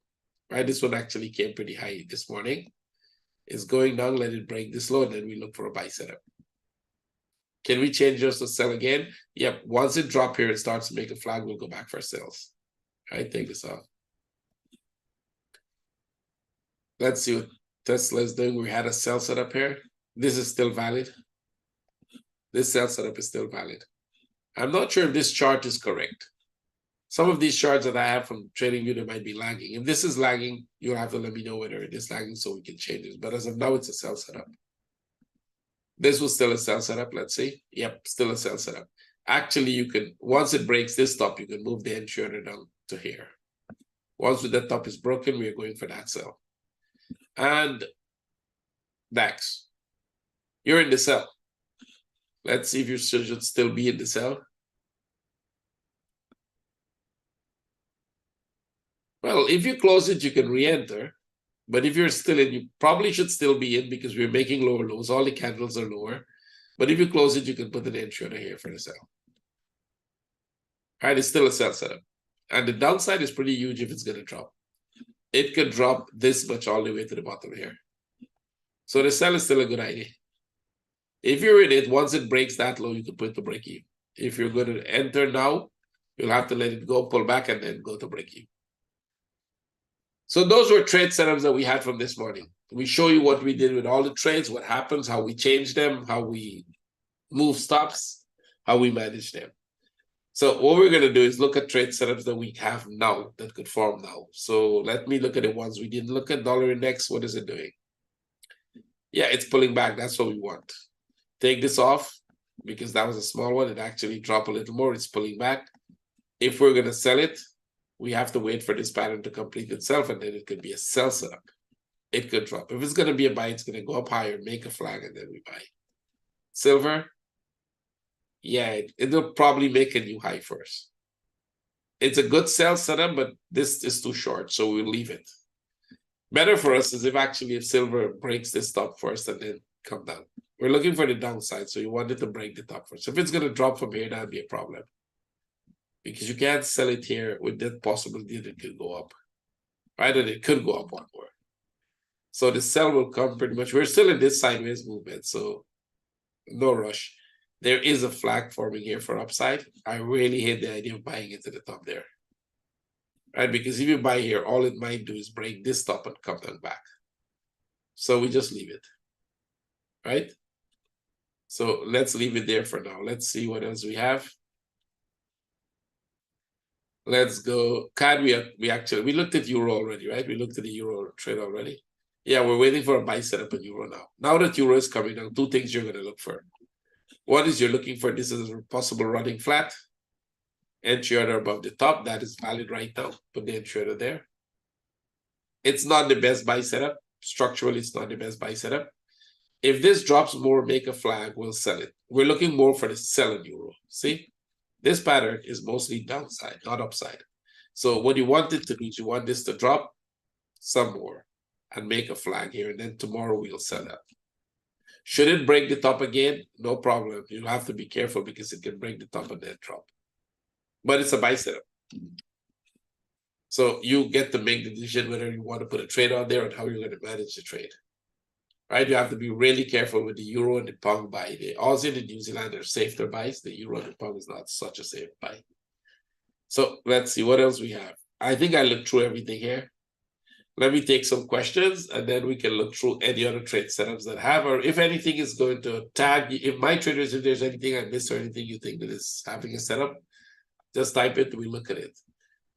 Right? This one actually came pretty high this morning. It's going down. Let it break this low. And then we look for a buy setup. Can we change just to sell again? Yep. Once it drops here, it starts to make a flag. We'll go back for sales. All right, take this off. Let's see what Tesla is doing. We had a sell setup here. This is still valid. This sell setup is still valid. I'm not sure if this chart is correct. Some of these charts that I have from TradingView, they might be lagging. If this is lagging, you'll have to let me know whether it is lagging so we can change it. But as of now, it's a sell setup. This was still a sell setup, let's see. Yep, still a sell setup. Actually, you can, once it breaks this top, you can move the entry order down to here. Once the top is broken, we are going for that sell. And DAX, you're in the sell. Let's see if you should still be in the sell. Well, if you close it, you can re-enter. But if you're still in, you probably should still be in because we're making lower lows. All the candles are lower. But if you close it, you can put an entry order here for the sell. All right, it's still a sell setup. And the downside is pretty huge if it's going to drop. It could drop this much all the way to the bottom here. So the sell is still a good idea. If you're in it, once it breaks that low, you can put the break even. If you're going to enter now, you'll have to let it go, pull back, and then go to break even. So those were trade setups that we had from this morning. We show you what we did with all the trades, what happens, how we change them, how we move stops, how we manage them. So what we're going to do is look at trade setups that we have now that could form now. So let me look at the ones we didn't look at. Dollar index, what is it doing? Yeah, it's pulling back. That's what we want. Take this off because that was a small one. It actually dropped a little more. It's pulling back. If we're going to sell it, we have to wait for this pattern to complete itself, and then it could be a sell setup. It could drop. If it's going to be a buy, it's going to go up higher, make a flag, and then we buy. Silver, yeah, it'll probably make a new high first. It's a good sell setup, but this is too short, so we'll leave it. Better for us is if silver breaks this top first and then come down. We're looking for the downside, so you want it to break the top first. If it's going to drop from here, that'd be a problem. Because you can't sell it here with that possibility that it could go up. Right? And it could go up one more. So the sell will come pretty much. We're still in this sideways movement, so no rush. There is a flag forming here for upside. I really hate the idea of buying into the top there. Right? Because if you buy here, all it might do is break this top and come down back. So we just leave it, right? So let's leave it there for now. Let's see what else we have. Let's go. CAD, we looked at euro already, right? We looked at the euro trade already. Yeah, we're waiting for a buy setup in euro now. Now that euro is coming down, two things you're going to look for. One is you're looking for this is a possible running flat. Entry order above the top. That is valid right now. Put the entry order there. It's not the best buy setup. Structurally, it's not the best buy setup. If this drops more, make a flag, we'll sell it. We're looking more for the sell in euro. See? This pattern is mostly downside, not upside. So what you want it to do is you want this to drop some more and make a flag here. And then tomorrow we'll sell that. Should it break the top again? No problem. You'll have to be careful because it can break the top and then drop. But it's a buy setup. So you get to make the decision whether you want to put a trade on there and how you're going to manage the trade. Right? You have to be really careful with the euro and the pound buy. The Aussie and the New Zealand are safer buys. The euro and the pound is not such a safe buy. So let's see what else we have. I think I looked through everything here. Let me take some questions and then we can look through any other trade setups that have, or if anything is going to tag, if my traders, if there's anything I missed or anything you think that is having a setup, just type it, we look at it.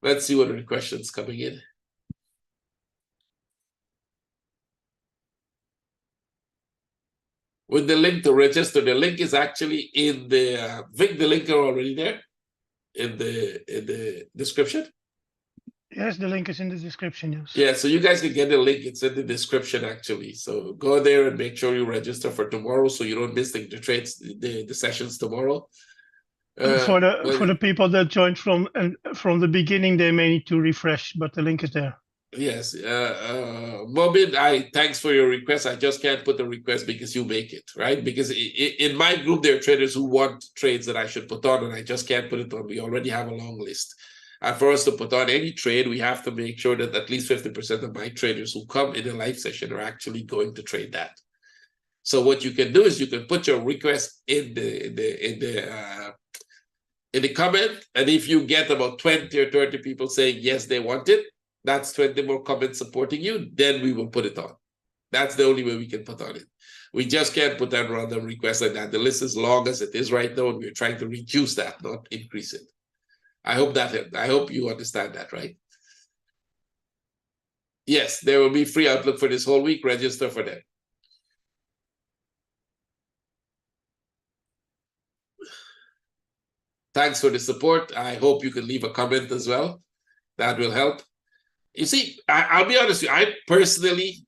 Let's see what are the questions coming in. With the link to register, the link is actually in the Vic, the link are already there in the description. Yes, the link is in the description, yes. Yeah, so you guys can get the link. It's in the description, actually. So go there and make sure you register for tomorrow so you don't miss the trades, the sessions tomorrow. For the people that joined from the beginning, they may need to refresh, but the link is there. Yes. Mobin, thanks for your request. I just can't put the request because you make it, right? Because in my group, there are traders who want trades that I should put on, and I just can't put it on. We already have a long list. And for us to put on any trade, we have to make sure that at least 50% of my traders who come in a live session are actually going to trade that. So what you can do is you can put your request in the comment, and if you get about 20 or 30 people saying yes, they want it, that's 20 more comments supporting you, then we will put it on. That's the only way we can put on it. We just can't put on random requests like that. The list is long as it is right now, and we're trying to reduce that, not increase it. I hope that helped. I hope you understand that, right? Yes, there will be free outlook for this whole week. Register for them. Thanks for the support. I hope you can leave a comment as well. That will help. You see, I'll be honest with you, I personally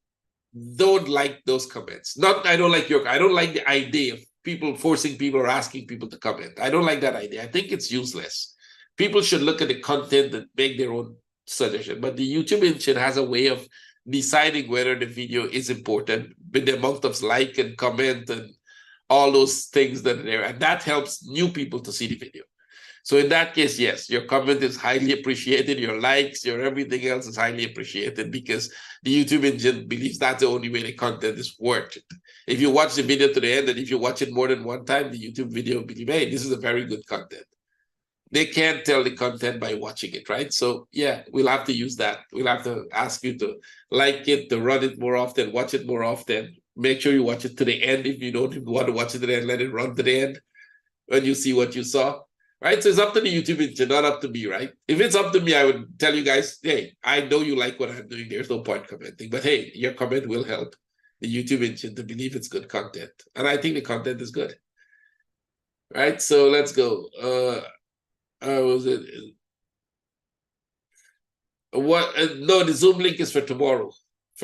don't like those comments. I don't like the idea of people forcing people or asking people to comment. I don't like that idea. I think it's useless. People should look at the content and make their own suggestion. But the YouTube engine has a way of deciding whether the video is important with the amount of like and comment and all those things that are there. And that helps new people to see the video. So in that case, yes, your comment is highly appreciated. Your likes, your everything else is highly appreciated because the YouTube engine believes that's the only way the content is worth it. If you watch the video to the end and if you watch it more than one time, the YouTube video will believe, hey, this is a very good content. They can't tell the content by watching it, right? So yeah, we'll have to use that. We'll have to ask you to like it, to run it more often, watch it more often. Make sure you watch it to the end. If you don't want to watch it to the end, let it run to the end when you see what you saw. Right, so it's up to the YouTube engine, not up to me, right? If it's up to me, I would tell you guys, hey, I know you like what I'm doing. There's no point commenting. But hey, your comment will help the YouTube engine to believe it's good content. And I think the content is good. Right, so let's go. Was it? What? No, the Zoom link is for tomorrow,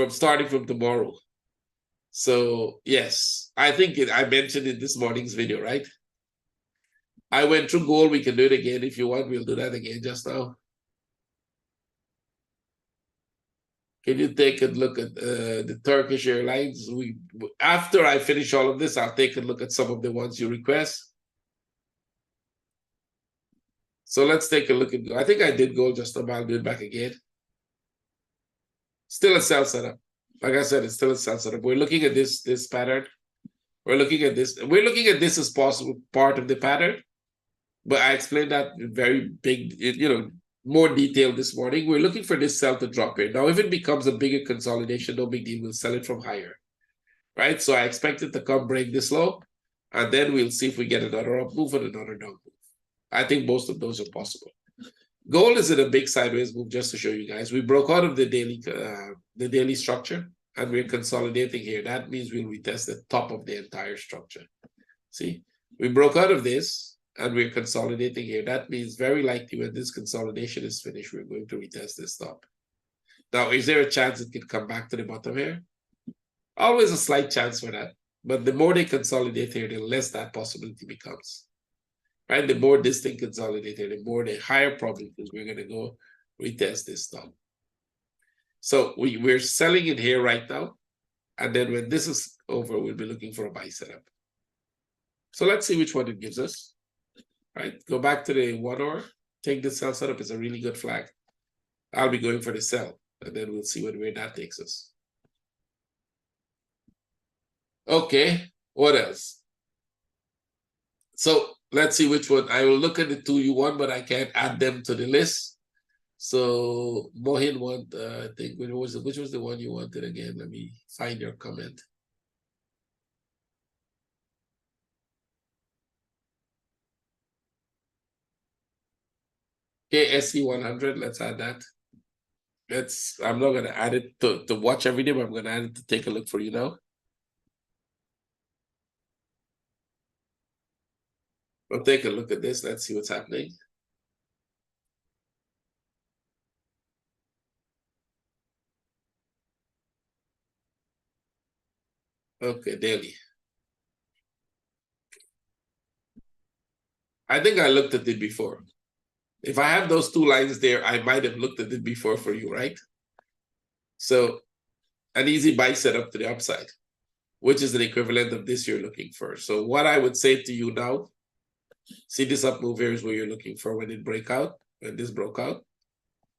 starting from tomorrow. So yes, I think I mentioned in this morning's video, right? I went through gold. We can do it again if you want. We'll do that again just now. Can you take a look at the Turkish Airlines? After I finish all of this, I'll take a look at some of the ones you request. So let's take a look at. I think I did gold just now. I'll do it back again. Still a sell setup. Like I said, it's still a sell setup. We're looking at this pattern. We're looking at this. We're looking at this as possible part of the pattern. But I explained that very big, more detail this morning. We're looking for this sell to drop here. Now, if it becomes a bigger consolidation, no big deal. We'll sell it from higher, right? So I expect it to come break this low, and then we'll see if we get another up move and another down move. I think most of those are possible. Gold is in a big sideways move, just to show you guys. We broke out of the daily structure, and we're consolidating here. That means we'll retest the top of the entire structure. See, we broke out of this, and we're consolidating here. That means very likely when this consolidation is finished, we're going to retest this top. Now, is there a chance it could come back to the bottom here? Always a slight chance for that. But the more they consolidate here, the less that possibility becomes. Right? The more this thing consolidated, the more the higher probability is we're going to go retest this top. So we're selling it here right now. And then when this is over, we'll be looking for a buy setup. So let's see which one it gives us. Right? Go back to the 1 hour. Take the sell setup. It's a really good flag. I'll be going for the sell. And then we'll see where that takes us. Okay. What else? So let's see which one. I will look at the two you want, but I can't add them to the list. So Mohin want, I think, which was the one you wanted again? Let me find your comment. Okay, SC100, let's add that. I'm not gonna add it to watch every day, but I'm gonna add it to take a look for you now. We'll take a look at this. Let's see what's happening. Okay, daily. I think I looked at it before. If I have those two lines there, I might have looked at it before for you, right? So an easy buy setup to the upside, which is the equivalent of this you're looking for. So what I would say to you now, see this up move here is where you're looking for when it break out, when this broke out.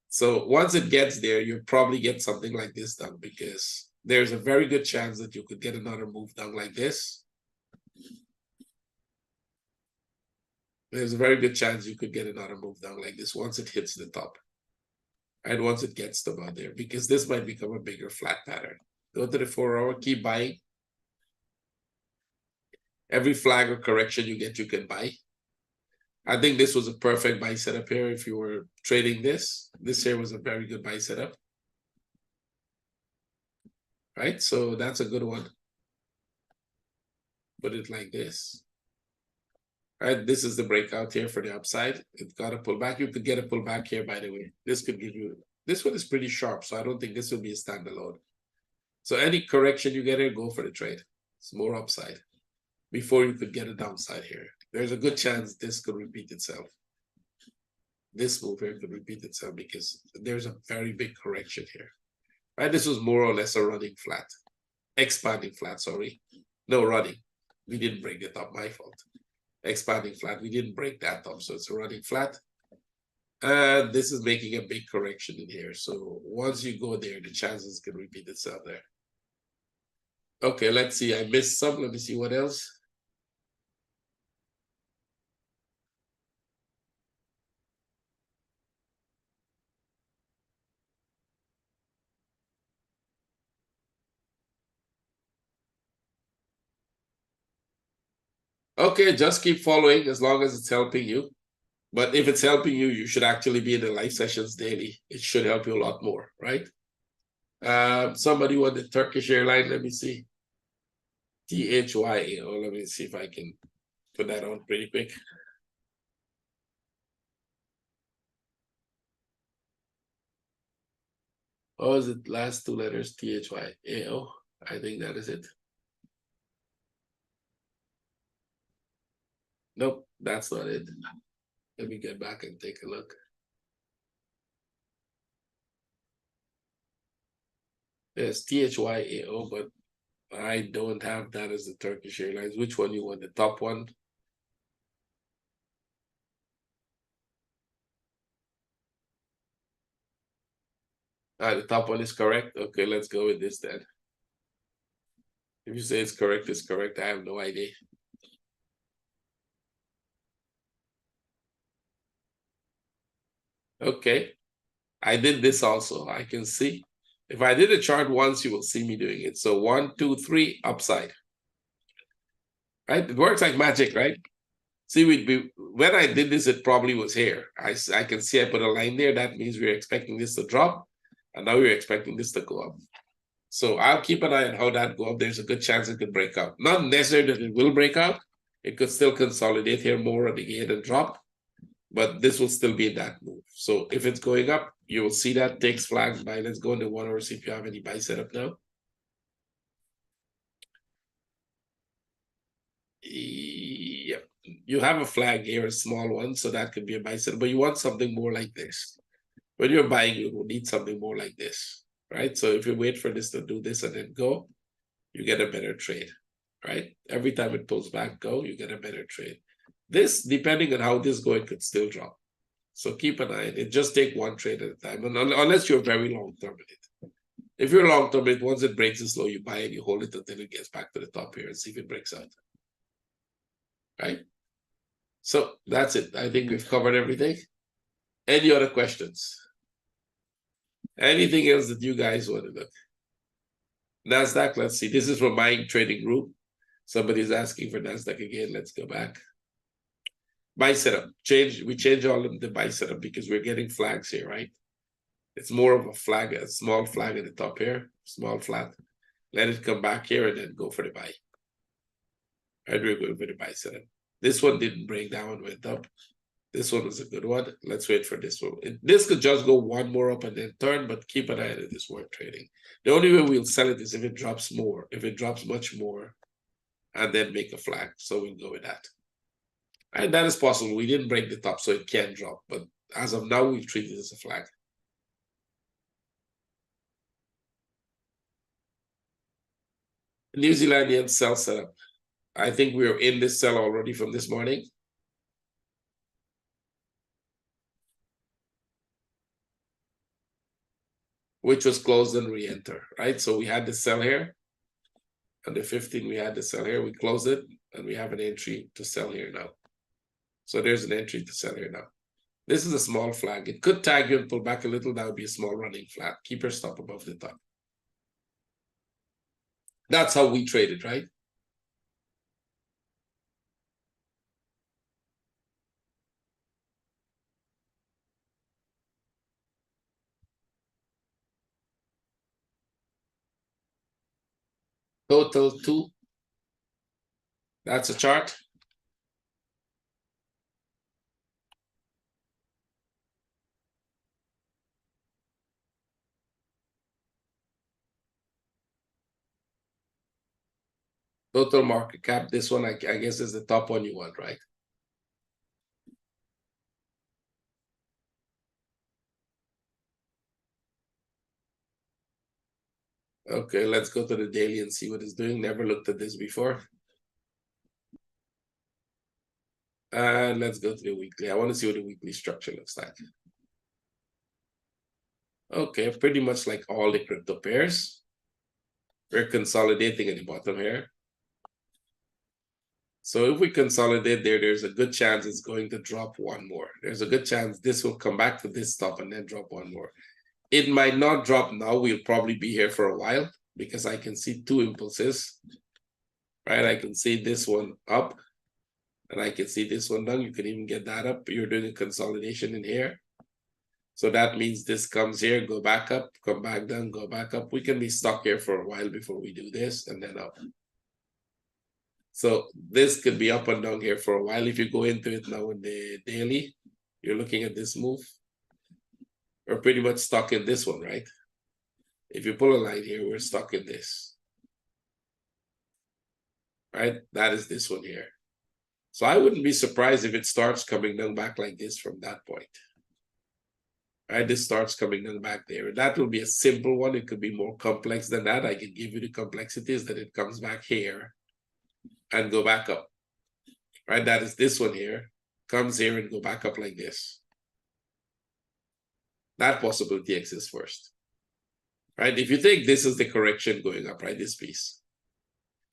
So once it gets there, you'll probably get something like this done because there's a very good chance that you could get another move down like this. There's a very good chance you could get another move down like this once it hits the top. And once it gets to about there, because this might become a bigger flat pattern. Go to the 4 hour, keep buying. Every flag or correction you get, you can buy. I think this was a perfect buy setup here if you were trading this. This here was a very good buy setup. Right? So that's a good one. Put it like this. Right? This is the breakout here for the upside. It got a pullback. You could get a pullback here, by the way. This could give you, this one is pretty sharp, so I don't think this will be a standalone. So any correction you get here, go for the trade. It's more upside before you could get a downside here. There's a good chance this could repeat itself. This move here could repeat itself because there's a very big correction here. Right? This was more or less a running flat. Expanding flat, sorry. No, running. We didn't break the top, my fault. Expanding flat, we didn't break that top, so it's a running flat. And this is making a big correction in here. So once you go there, the chances can repeat itself there. Okay, let's see. I missed some. Let me see what else. Okay, just keep following as long as it's helping you. But if it's helping you, you should actually be in the live sessions daily. It should help you a lot more, right? Somebody want the Turkish airline. Let me see. THY. Oh, let me see if I can put that on pretty quick. Oh, is it last two letters? THY. AO. I think that is it. Nope, that's not it. Let me get back and take a look. Yes, THYAO, but I don't have that as the Turkish Airlines. Which one you want? The top one? The top one is correct. Okay, let's go with this then. If you say it's correct, it's correct. I have no idea. Okay. I did this also. I can see. If I did a chart once, you will see me doing it. So 1, 2, 3, upside. Right? It works like magic, right? See, when I did this, it probably was here. I can see I put a line there. That means we're expecting this to drop. And now we're expecting this to go up. So I'll keep an eye on how that go up. There's a good chance it could break out. Not necessarily that it will break out. It could still consolidate here more and again and drop. But this will still be in that move. So if it's going up, you will see that takes flags by. Let's go into 1 hour, see if you have any buy setup now. Yep. You have a flag here, a small one, so that could be a buy setup, but you want something more like this. When you're buying, you will need something more like this, right? So if you wait for this to do this and then go, you get a better trade, right? Every time it pulls back, go, you get a better trade. This, depending on how this going, could still drop. So keep an eye on it. Just take one trade at a time, and unless you're very long-term in it. If you're long-term in it, once it breaks this low, you buy it, you hold it until it gets back to the top here and see if it breaks out. Right? So that's it. I think we've covered everything. Any other questions? Anything else that you guys want to look? NASDAQ, let's see. This is from my trading group. Somebody's asking for NASDAQ again. Let's go back. Buy setup. We change all of the buy setup because we're getting flags here, right? It's more of a flag, a small flag at the top here, small flat. Let it come back here and then go for the buy. Right, we're going for the buy setup. This one didn't break down, went up. This one was a good one. Let's wait for this one. This could just go one more up and then turn, but keep an eye on it. It's worth trading. The only way we'll sell it is if it drops more, if it drops much more, and then make a flag. So we'll go with that. And that is possible. We didn't break the top, so it can drop. But as of now, we've treated it as a flag. New Zealandian sell setup. I think we're in this sell already from this morning. Which was closed and re-enter, right? So we had the sell here. On the 15, we had the sell here. We closed it, and we have an entry to sell here now. So there's an entry to sell here now. This is a small flag. It could tag you and pull back a little. That would be a small running flat. Keep your stop above the top. That's how we trade it, right? Total 2. That's a chart. Total market cap. This one, I guess, is the top one you want, right? Okay, let's go to the daily and see what it's doing. Never looked at this before. And let's go to the weekly. I want to see what the weekly structure looks like. Okay, pretty much like all the crypto pairs. We're consolidating at the bottom here. So if we consolidate there, there's a good chance it's going to drop one more. There's a good chance this will come back to this top and then drop one more. It might not drop now. We'll probably be here for a while because I can see 2 impulses, right? I can see this one up and I can see this one down. You can even get that up. You're doing a consolidation in here. So that means this comes here, go back up, come back down, go back up. We can be stuck here for a while before we do this and then up. So this could be up and down here for a while. If you go into it now in the daily, you're looking at this move. We're pretty much stuck in this one, right? If you pull a line here, we're stuck in this. Right? That is this one here. So I wouldn't be surprised if it starts coming down back like this from that point. Right? This starts coming down back there. That will be a simple one. It could be more complex than that. I can give you the complexities that it comes back here and go back up. Right? That is this one here. Comes here and go back up like this. That possibility exists first. Right? If you think this is the correction going up, right? This piece.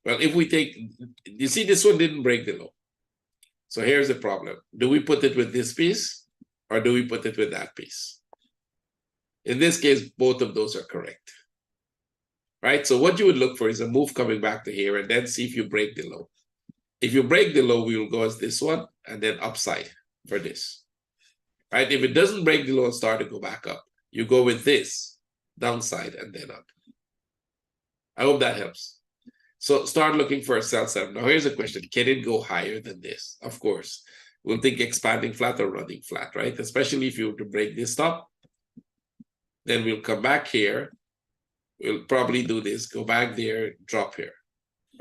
Well, if we take, you see this one didn't break the low. So here's the problem. Do we put it with this piece? Or do we put it with that piece? In this case, both of those are correct. Right? So what you would look for is a move coming back to here and then see if you break the low. If you break the low, we will go as this one and then upside for this. Right? If it doesn't break the low and start to go back up, you go with this downside and then up. I hope that helps. So start looking for a sell setup. Now here's a question. Can it go higher than this? Of course. We'll think expanding flat or running flat, right? Especially if you were to break this top. Then we'll come back here. We'll probably do this, go back there, drop here.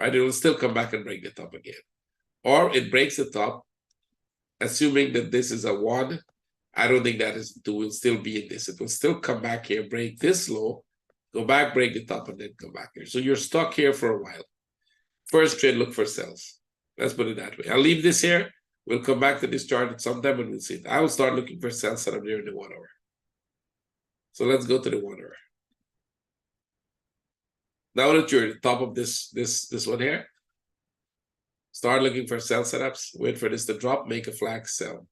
Right? It will still come back and break the top again. Or it breaks the top, assuming that this is a 1. I don't think that is 2. Will still be in this. It will still come back here, break this low, go back, break the top, and then come back here. So you're stuck here for a while. First trade, look for sells. Let's put it that way. I'll leave this here. We'll come back to this chart at some time and we'll see it. I will start looking for sells set up there in the 1 hour. So let's go to the 1 hour. Now that you're at the top of this one here, start looking for sell setups. Wait for this to drop, make a flag, sell.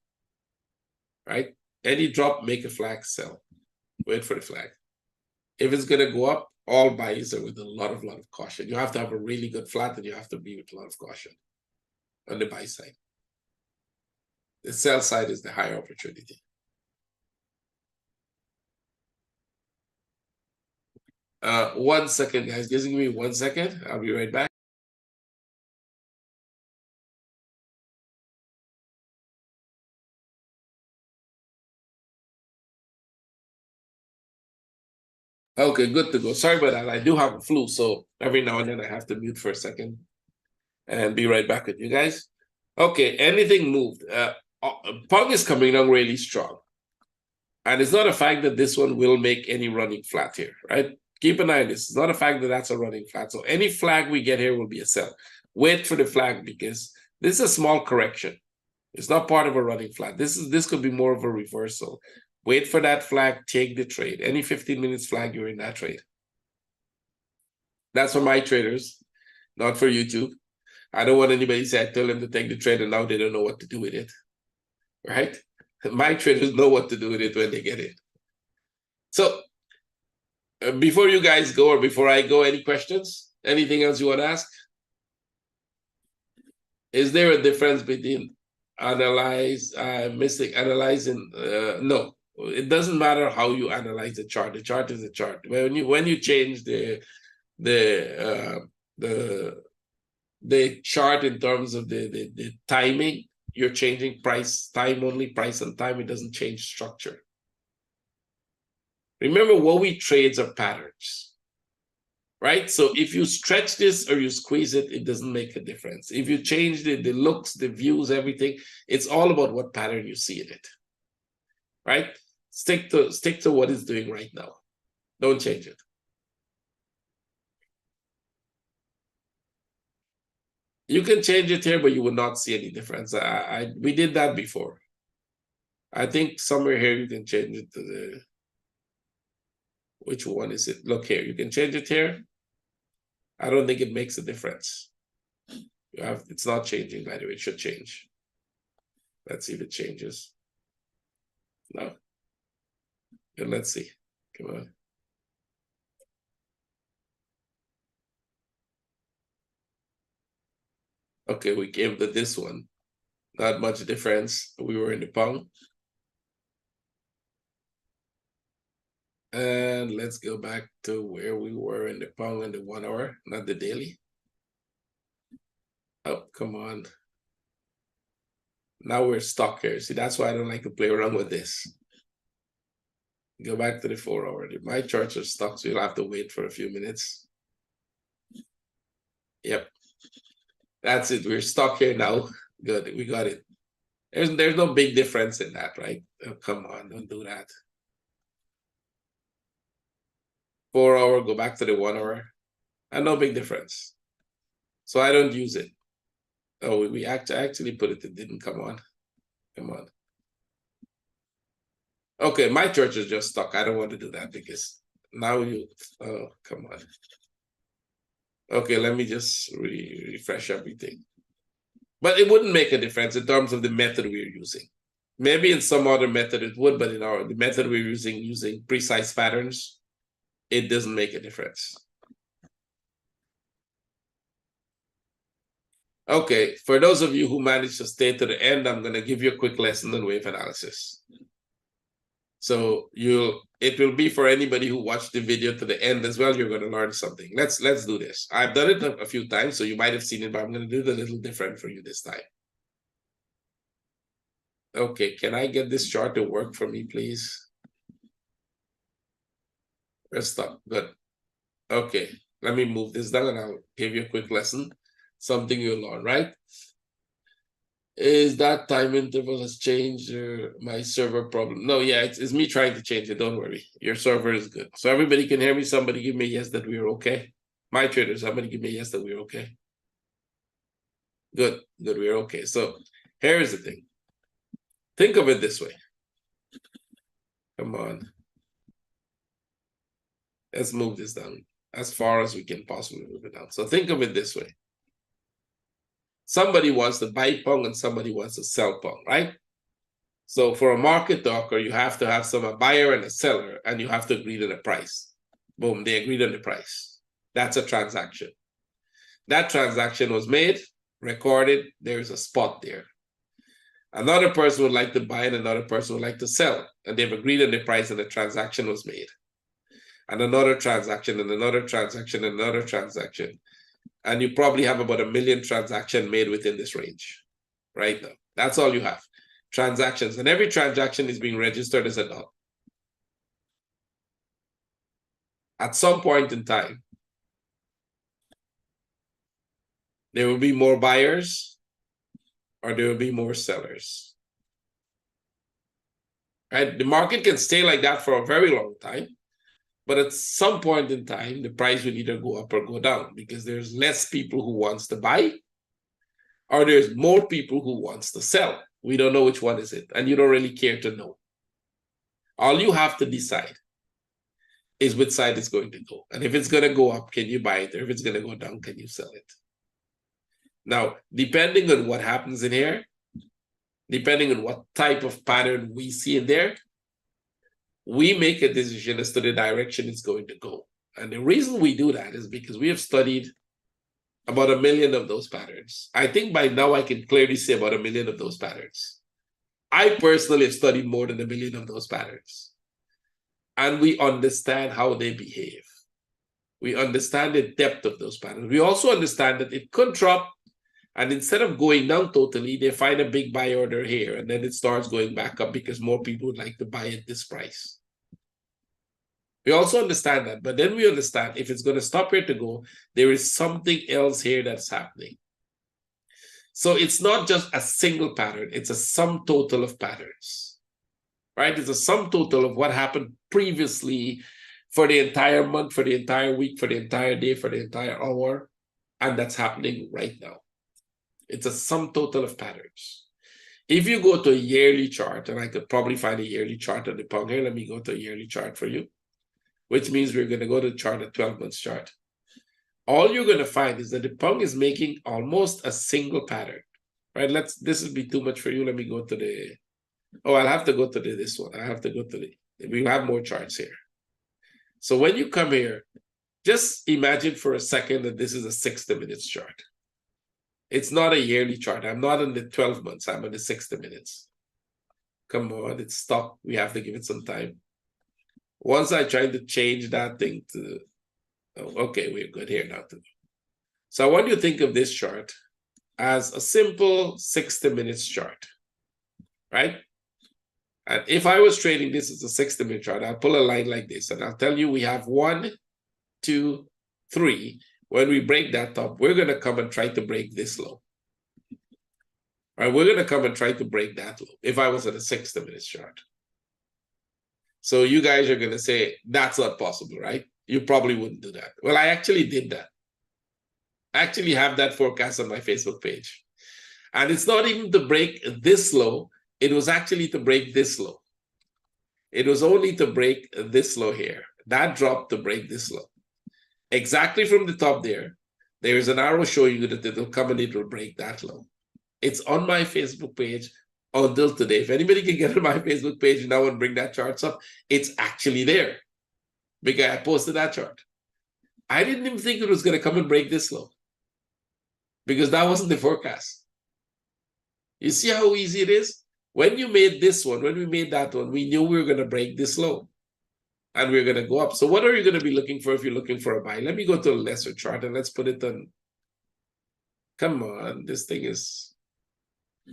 Right? Any drop, make a flag, sell. Wait for the flag. If it's gonna go up, all buys are with a lot of caution. You have to have a really good flat and you have to be with a lot of caution on the buy side. The sell side is the higher opportunity. One second, guys. Just give me 1 second. I'll be right back. Okay, good to go. Sorry about that. I do have a flu, so every now and then I have to mute for a second and be right back with you guys. Okay, anything moved. Pong is coming down really strong. And it's not a fact that this one will make any running flat here, right? Keep an eye on this. It's not a fact that that's a running flat. So any flag we get here will be a sell. Wait for the flag because this is a small correction. It's not part of a running flat. This could be more of a reversal. Wait for that flag, take the trade. Any 15 minutes flag, you're in that trade. That's for my traders, not for YouTube. I don't want anybody to say I tell them to take the trade and now they don't know what to do with it, right? My traders know what to do with it when they get it. So before you guys go or before I go, any questions? Anything else you want to ask? Is there a difference between analyzing? No, it doesn't matter how you analyze the chart. The chart is a chart. When you change the chart in terms of the timing, you're changing price, time only, price and time. It doesn't change structure. Remember, what we trade are patterns, right? So if you stretch this or you squeeze it, it doesn't make a difference. If you change the looks, the views, everything, it's all about what pattern you see in it, right? Stick to what it's doing right now. Don't change it. You can change it here, but you will not see any difference. We did that before. I think somewhere here you can change it to the... Which one is it? Look here, you can change it here. I don't think it makes a difference. It's not changing, by the way. It should change. Let's see if it changes. No. And let's see. Come on. Okay, we gave this one. Not much difference. We were in the pound. And let's go back to where we were in the pound in the 1 hour, not the daily. Oh, come on. Now we're stuck here. See, that's why I don't like to play around with this. Go back to the 4 hour. My charts are stuck, so you'll have to wait for a few minutes. Yep. That's it. We're stuck here now. Good. We got it. There's no big difference in that, right? Oh, come on, don't do that. 4 hour, go back to the 1 hour. And no big difference. So I don't use it. Oh, we actually put it didn't come on. Come on. Okay, my church is just stuck. I don't want to do that because now oh, come on. Okay, let me just refresh everything. But it wouldn't make a difference in terms of the method we're using. Maybe in some other method it would, but in the method we're using precise patterns, it doesn't make a difference. Okay, for those of you who managed to stay to the end, I'm going to give you a quick lesson on wave analysis. So it will be for anybody who watched the video to the end as well. You're going to learn something. Let's do this. I've done it a few times, so you might have seen it, but I'm going to do it a little different for you this time. Okay, can I get this chart to work for me, please? Let's stop. Good. Okay, let me move this down and I'll give you a quick lesson. Something you'll learn, right? Is that time interval has changed or my server problem? No, yeah, it's me trying to change it. Don't worry. Your server is good. So everybody can hear me. Somebody give me a yes that we're okay. My traders, somebody give me a yes that we're okay. Good, we're okay. So here's the thing. Think of it this way. Come on. Let's move this down as far as we can possibly move it down. So think of it this way. Somebody wants to buy Pong and somebody wants to sell Pong, right? So for a market to occur, you have to have a buyer and a seller, and you have to agree on the price. Boom, they agreed on the price. That's a transaction. That transaction was made, recorded, there's a spot there. Another person would like to buy and another person would like to sell, and they've agreed on the price and the transaction was made. And another transaction and another transaction and another transaction. And you probably have about 1 million transactions made within this range right now. That's all you have. Transactions. And every transaction is being registered as a dollar. At some point in time, there will be more buyers or there will be more sellers. Right? The market can stay like that for a very long time. But at some point in time, the price will either go up or go down because there's less people who wants to buy or there's more people who wants to sell. We don't know which one is it, and you don't really care to know. All you have to decide is which side it's going to go. And if it's going to go up, can you buy it? Or if it's going to go down, can you sell it? Now, depending on what happens in here, depending on what type of pattern we see in there, we make a decision as to the direction it's going to go. And the reason we do that is because we have studied about 1 million of those patterns. I think by now I can clearly say about 1 million of those patterns. I personally have studied more than 1 million of those patterns. And we understand how they behave. We understand the depth of those patterns. We also understand that it could drop, and instead of going down totally, they find a big buy order here, and then it starts going back up because more people would like to buy at this price. We also understand that, but then we understand if it's going to stop here to go, there is something else here that's happening. So it's not just a single pattern, it's a sum total of patterns, right? It's a sum total of what happened previously for the entire month, for the entire week, for the entire day, for the entire hour, and that's happening right now. It's a sum total of patterns. If you go to a yearly chart, and I could probably find a yearly chart on the Pong here, let me go to a yearly chart for you, which means we're going to go to the chart, a 12-month chart. All you're going to find is that the Pong is making almost a single pattern, right? This would be too much for you. Let me go to the, I'll have to go to this one. I have to go to we'll have more charts here. So when you come here, just imagine for a second that this is a 60 minutes chart. It's not a yearly chart. I'm not in the 12 months. I'm in the 60 minutes. Come on, it's stuck. We have to give it some time. Once I try to change that thing to, okay, we're good here now. So I want you to think of this chart as a simple 60 minutes chart, right? And if I was trading this as a 60-minute chart, I'll pull a line like this, and I'll tell you we have 1, 2, 3. When we break that top, we're going to come and try to break this low. All right, we're going to come and try to break that low if I was at a 60-minute chart. So you guys are going to say, that's not possible, right? You probably wouldn't do that. Well, I actually did that. I actually have that forecast on my Facebook page. And it's not even to break this low. It was actually to break this low. It was only to break this low here. That dropped to break this low. Exactly from the top there is an arrow showing you that it will come and it will break that low. It's on my Facebook page. until today. If anybody can get on my Facebook page now and bring that charts up, it's actually there because I posted that chart. I didn't even think it was going to come and break this low because that wasn't the forecast. You see how easy it is? When you made this one, when we made that one, we knew we were going to break this low and we we're going to go up. So what are you going to be looking for if you're looking for a buy? Let me go to a lesser chart and let's put it on. Come on, this thing is...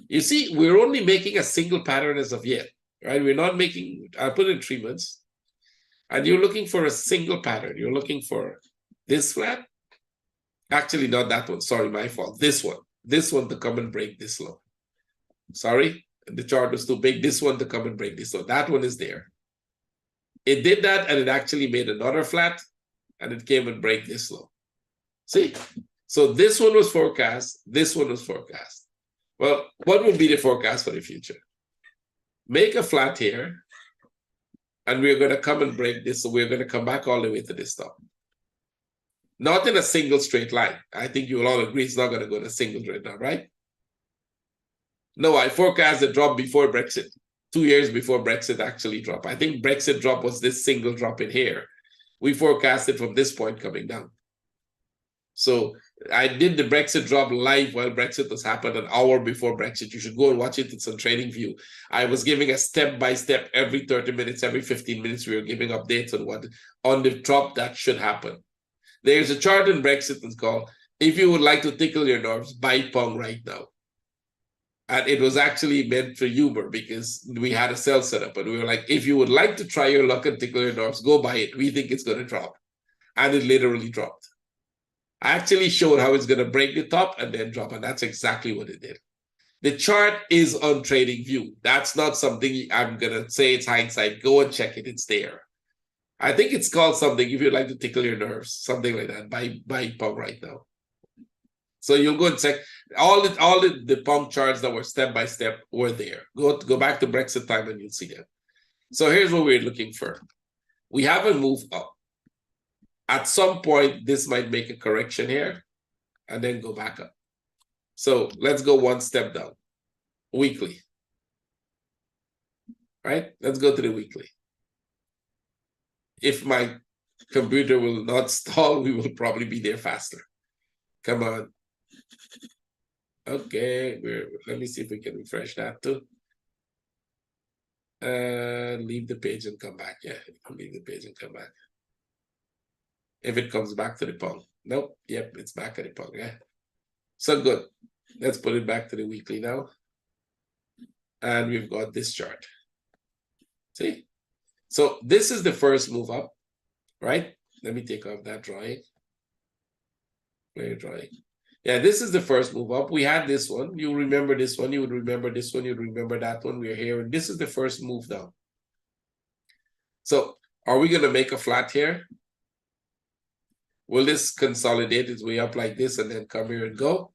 You see, we're only making a single pattern as of yet, right? We're not making... I put it in 3 months. And you're looking for a single pattern. You're looking for this flat. Actually, not that one. Sorry, my fault. This one. This one to come and break this low. Sorry, the chart was too big. This one to come and break this low. That one is there. It did that, and it actually made another flat, and it came and break this low. See? So this one was forecast. This one was forecast. Well, what would be the forecast for the future? Make a flat here, and we're going to come and break this. So we're going to come back all the way to this top. Not in a single straight line. I think you will all agree it's not going to go in a single straight line, right? No, I forecast a drop before Brexit, 2 years before Brexit actually dropped. I think Brexit drop was this single drop in here. We forecasted from this point coming down. So I did the Brexit drop live while Brexit was happening, an hour before Brexit. You should go and watch it. It's on TradingView. I was giving a step-by-step every 30 minutes, every 15 minutes. We were giving updates on what on the drop that should happen. There's a chart in Brexit that's called, if you would like to tickle your nerves, buy Pong right now. And it was actually meant for humor because we had a sell set up. And we were like, if you would like to try your luck and tickle your nerves, go buy it. We think it's going to drop. And it literally dropped. I actually showed how it's going to break the top and then drop. And that's exactly what it did. The chart is on TradingView. That's not something I'm going to say it's hindsight. Go and check it. It's there. I think it's called something, if you'd like to tickle your nerves, something like that. Buy Pong right now. So you'll go and check all the Pong charts that were step by step were there. Go back to Brexit time and you'll see them. So here's what we're looking for. We have a move up. At some point, this might make a correction here and then go back up. So let's go one step down. Weekly. Right? Let's go to the weekly. If my computer will not stall, we will probably be there faster. Come on. Okay, let me see if we can refresh that too. Leave the page and come back. Yeah, leave the page and come back. If it comes back to the Pong. Nope, yep, it's back at the Pong, yeah. So good. Let's put it back to the weekly now. And we've got this chart. See? So this is the first move up, right? Let me take off that drawing. Where drawing? Yeah, this is the first move up. We had this one. You remember this one. You would remember this one. You'd remember that one. We're here. And this is the first move down. So are we going to make a flat here? Will this consolidate its way up like this and then come here and go?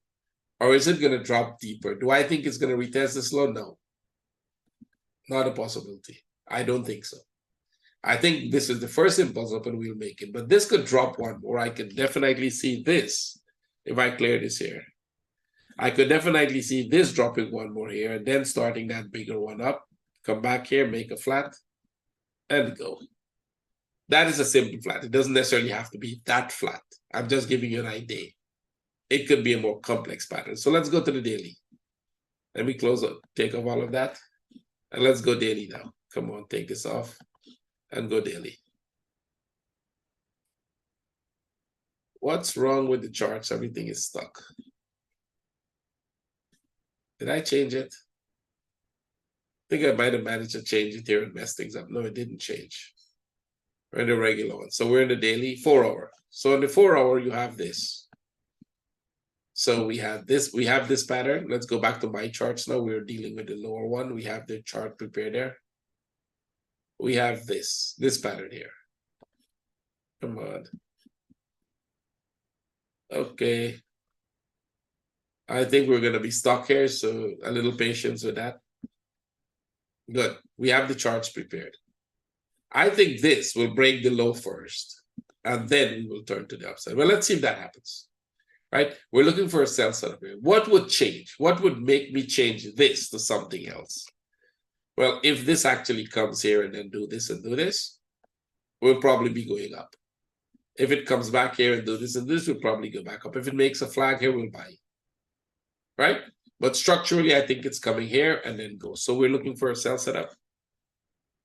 Or is it going to drop deeper? Do I think it's going to retest this low? No. Not a possibility. I don't think so. I think this is the first impulse up and we'll make it. But this could drop one, or I could definitely see this if I clear this here. I could definitely see this dropping one more here and then starting that bigger one up. Come back here, make a flat, and go. That is a simple flat. It doesn't necessarily have to be that flat. I'm just giving you an idea. It could be a more complex pattern. So let's go to the daily. Let me close up, take off all of that. And let's go daily now. Come on, take this off and go daily. What's wrong with the charts? Everything is stuck. Did I change it? I think I might have managed to change it here and mess things up. No, it didn't change. We're in the regular one. So we're in the daily 4 hour. So in the 4 hour, you have this. So we have this pattern. Let's go back to my charts now. We're dealing with the lower one. We have the chart prepared there. We have this pattern here. Come on. Okay. I think we're going to be stuck here, so a little patience with that. Good. We have the charts prepared. I think this will break the low first, and then we will turn to the upside. Well, let's see if that happens. right? We're looking for a sell setup here. What would change? What would make me change this to something else? Well, if this actually comes here and then do this, we'll probably be going up. If it comes back here and do this and this, we'll probably go back up. If it makes a flag here, we'll buy. Right? But structurally, I think it's coming here and then go. So we're looking for a sell setup.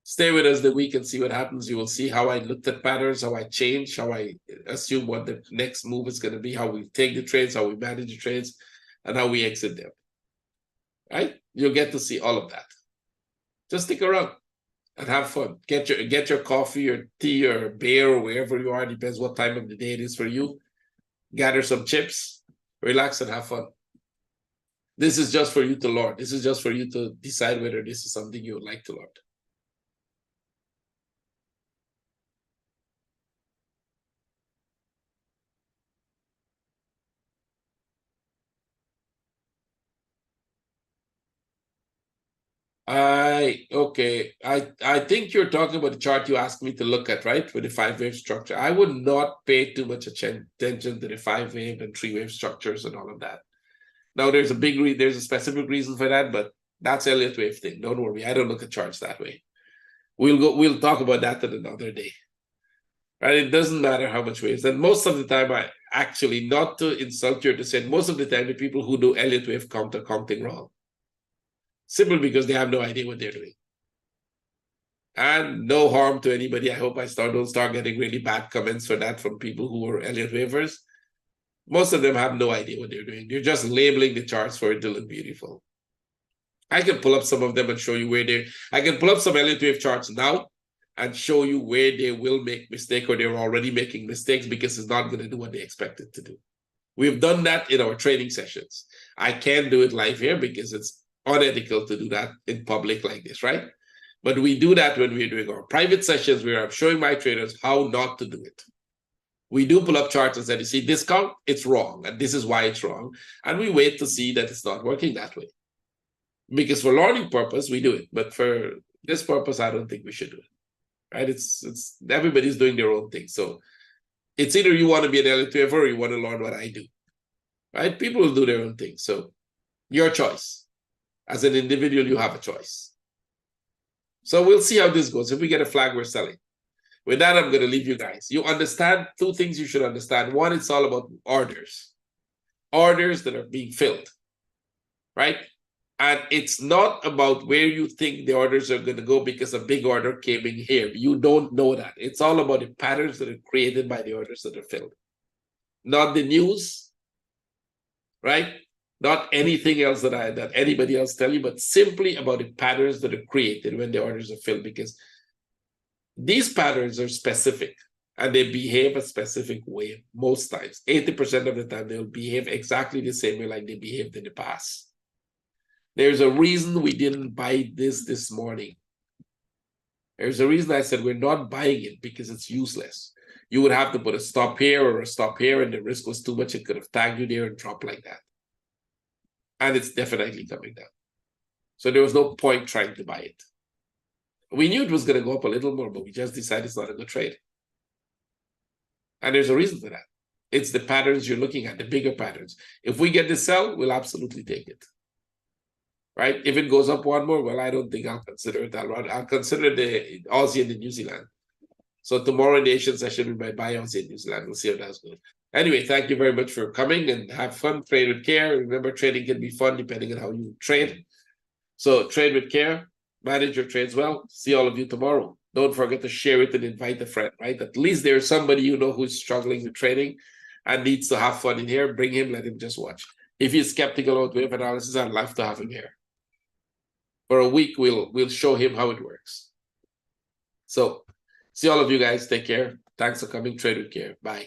Stay with us the week and see what happens. You will see how I looked at patterns, how I change, how I assume what the next move is going to be, how we take the trades, how we manage the trades, and how we exit them. Right? You'll get to see all of that. Just stick around and have fun. Get your coffee or tea or beer or wherever you are. Depends what time of the day it is for you. Gather some chips, relax and have fun. This is just for you to learn. This is just for you to decide whether this is something you would like to learn. I think you're talking about the chart you asked me to look at, right? With the 5-wave structure. I would not pay too much attention to the 5-wave and 3-wave structures and all of that. Now there's a specific reason for that, but that's Elliott wave thing. Don't worry, I don't look at charts that way. We'll talk about that at another day. Right? It doesn't matter how much waves. And most of the time, I actually, not to insult you or to say, most of the time the people who do Elliott wave count are counting wrong. Simply because they have no idea what they're doing. And no harm to anybody. I hope I don't start getting really bad comments for that from people who are Elliott wavers. Most of them have no idea what they're doing. They're just labeling the charts for it to look beautiful. I can pull up some of them and show you where I can pull up some Elliott wave charts now and show you where they will make mistakes or they're already making mistakes because it's not going to do what they expect it to do. We've done that in our training sessions. I can't do it live here because it's unethical to do that in public like this, right? But we do that when we're doing our private sessions where I'm showing my traders how not to do it. We do pull up charts and say, you see, this count, it's wrong, and this is why it's wrong. And we wait to see that it's not working that way. Because for learning purpose, we do it. But for this purpose, I don't think we should do it. Right? It's everybody's doing their own thing. So it's either you want to be an Elliott waver or you want to learn what I do. Right? People will do their own thing. So your choice. As an individual, you have a choice. So we'll see how this goes. If we get a flag, we're selling. With that, I'm going to leave you guys. You understand two things you should understand. One, it's all about orders. Orders that are being filled. Right? And it's not about where you think the orders are going to go because a big order came in here. You don't know that. It's all about the patterns that are created by the orders that are filled. Not the news, right? Not anything else that anybody else tell you, but simply about the patterns that are created when the orders are filled, because these patterns are specific and they behave a specific way most times. 80% of the time, they'll behave exactly the same way like they behaved in the past. There's a reason we didn't buy this morning. There's a reason I said we're not buying it because it's useless. You would have to put a stop here or a stop here, and the risk was too much. It could have tagged you there and dropped like that. And it's definitely coming down. So there was no point trying to buy it. We knew it was going to go up a little more, but we just decided it's not a good trade. And there's a reason for that. It's the patterns you're looking at, the bigger patterns. If we get the sell, we'll absolutely take it. Right? If it goes up one more, well, I don't think I'll consider it. I'll consider the Aussie and the New Zealand. So tomorrow in the Asian session, we might buy Aussie and New Zealand. We'll see how that's good. Anyway, thank you very much for coming and have fun. Trade with care. Remember, trading can be fun depending on how you trade. So trade with care. Manage your trades well. See all of you tomorrow. Don't forget to share it and invite a friend, right? At least there's somebody you know who's struggling with trading and needs to have fun in here. Bring him, let him just watch. If he's skeptical about wave analysis, I'd love to have him here. For a week, we'll show him how it works. So see all of you guys. Take care. Thanks for coming. Trade with care. Bye.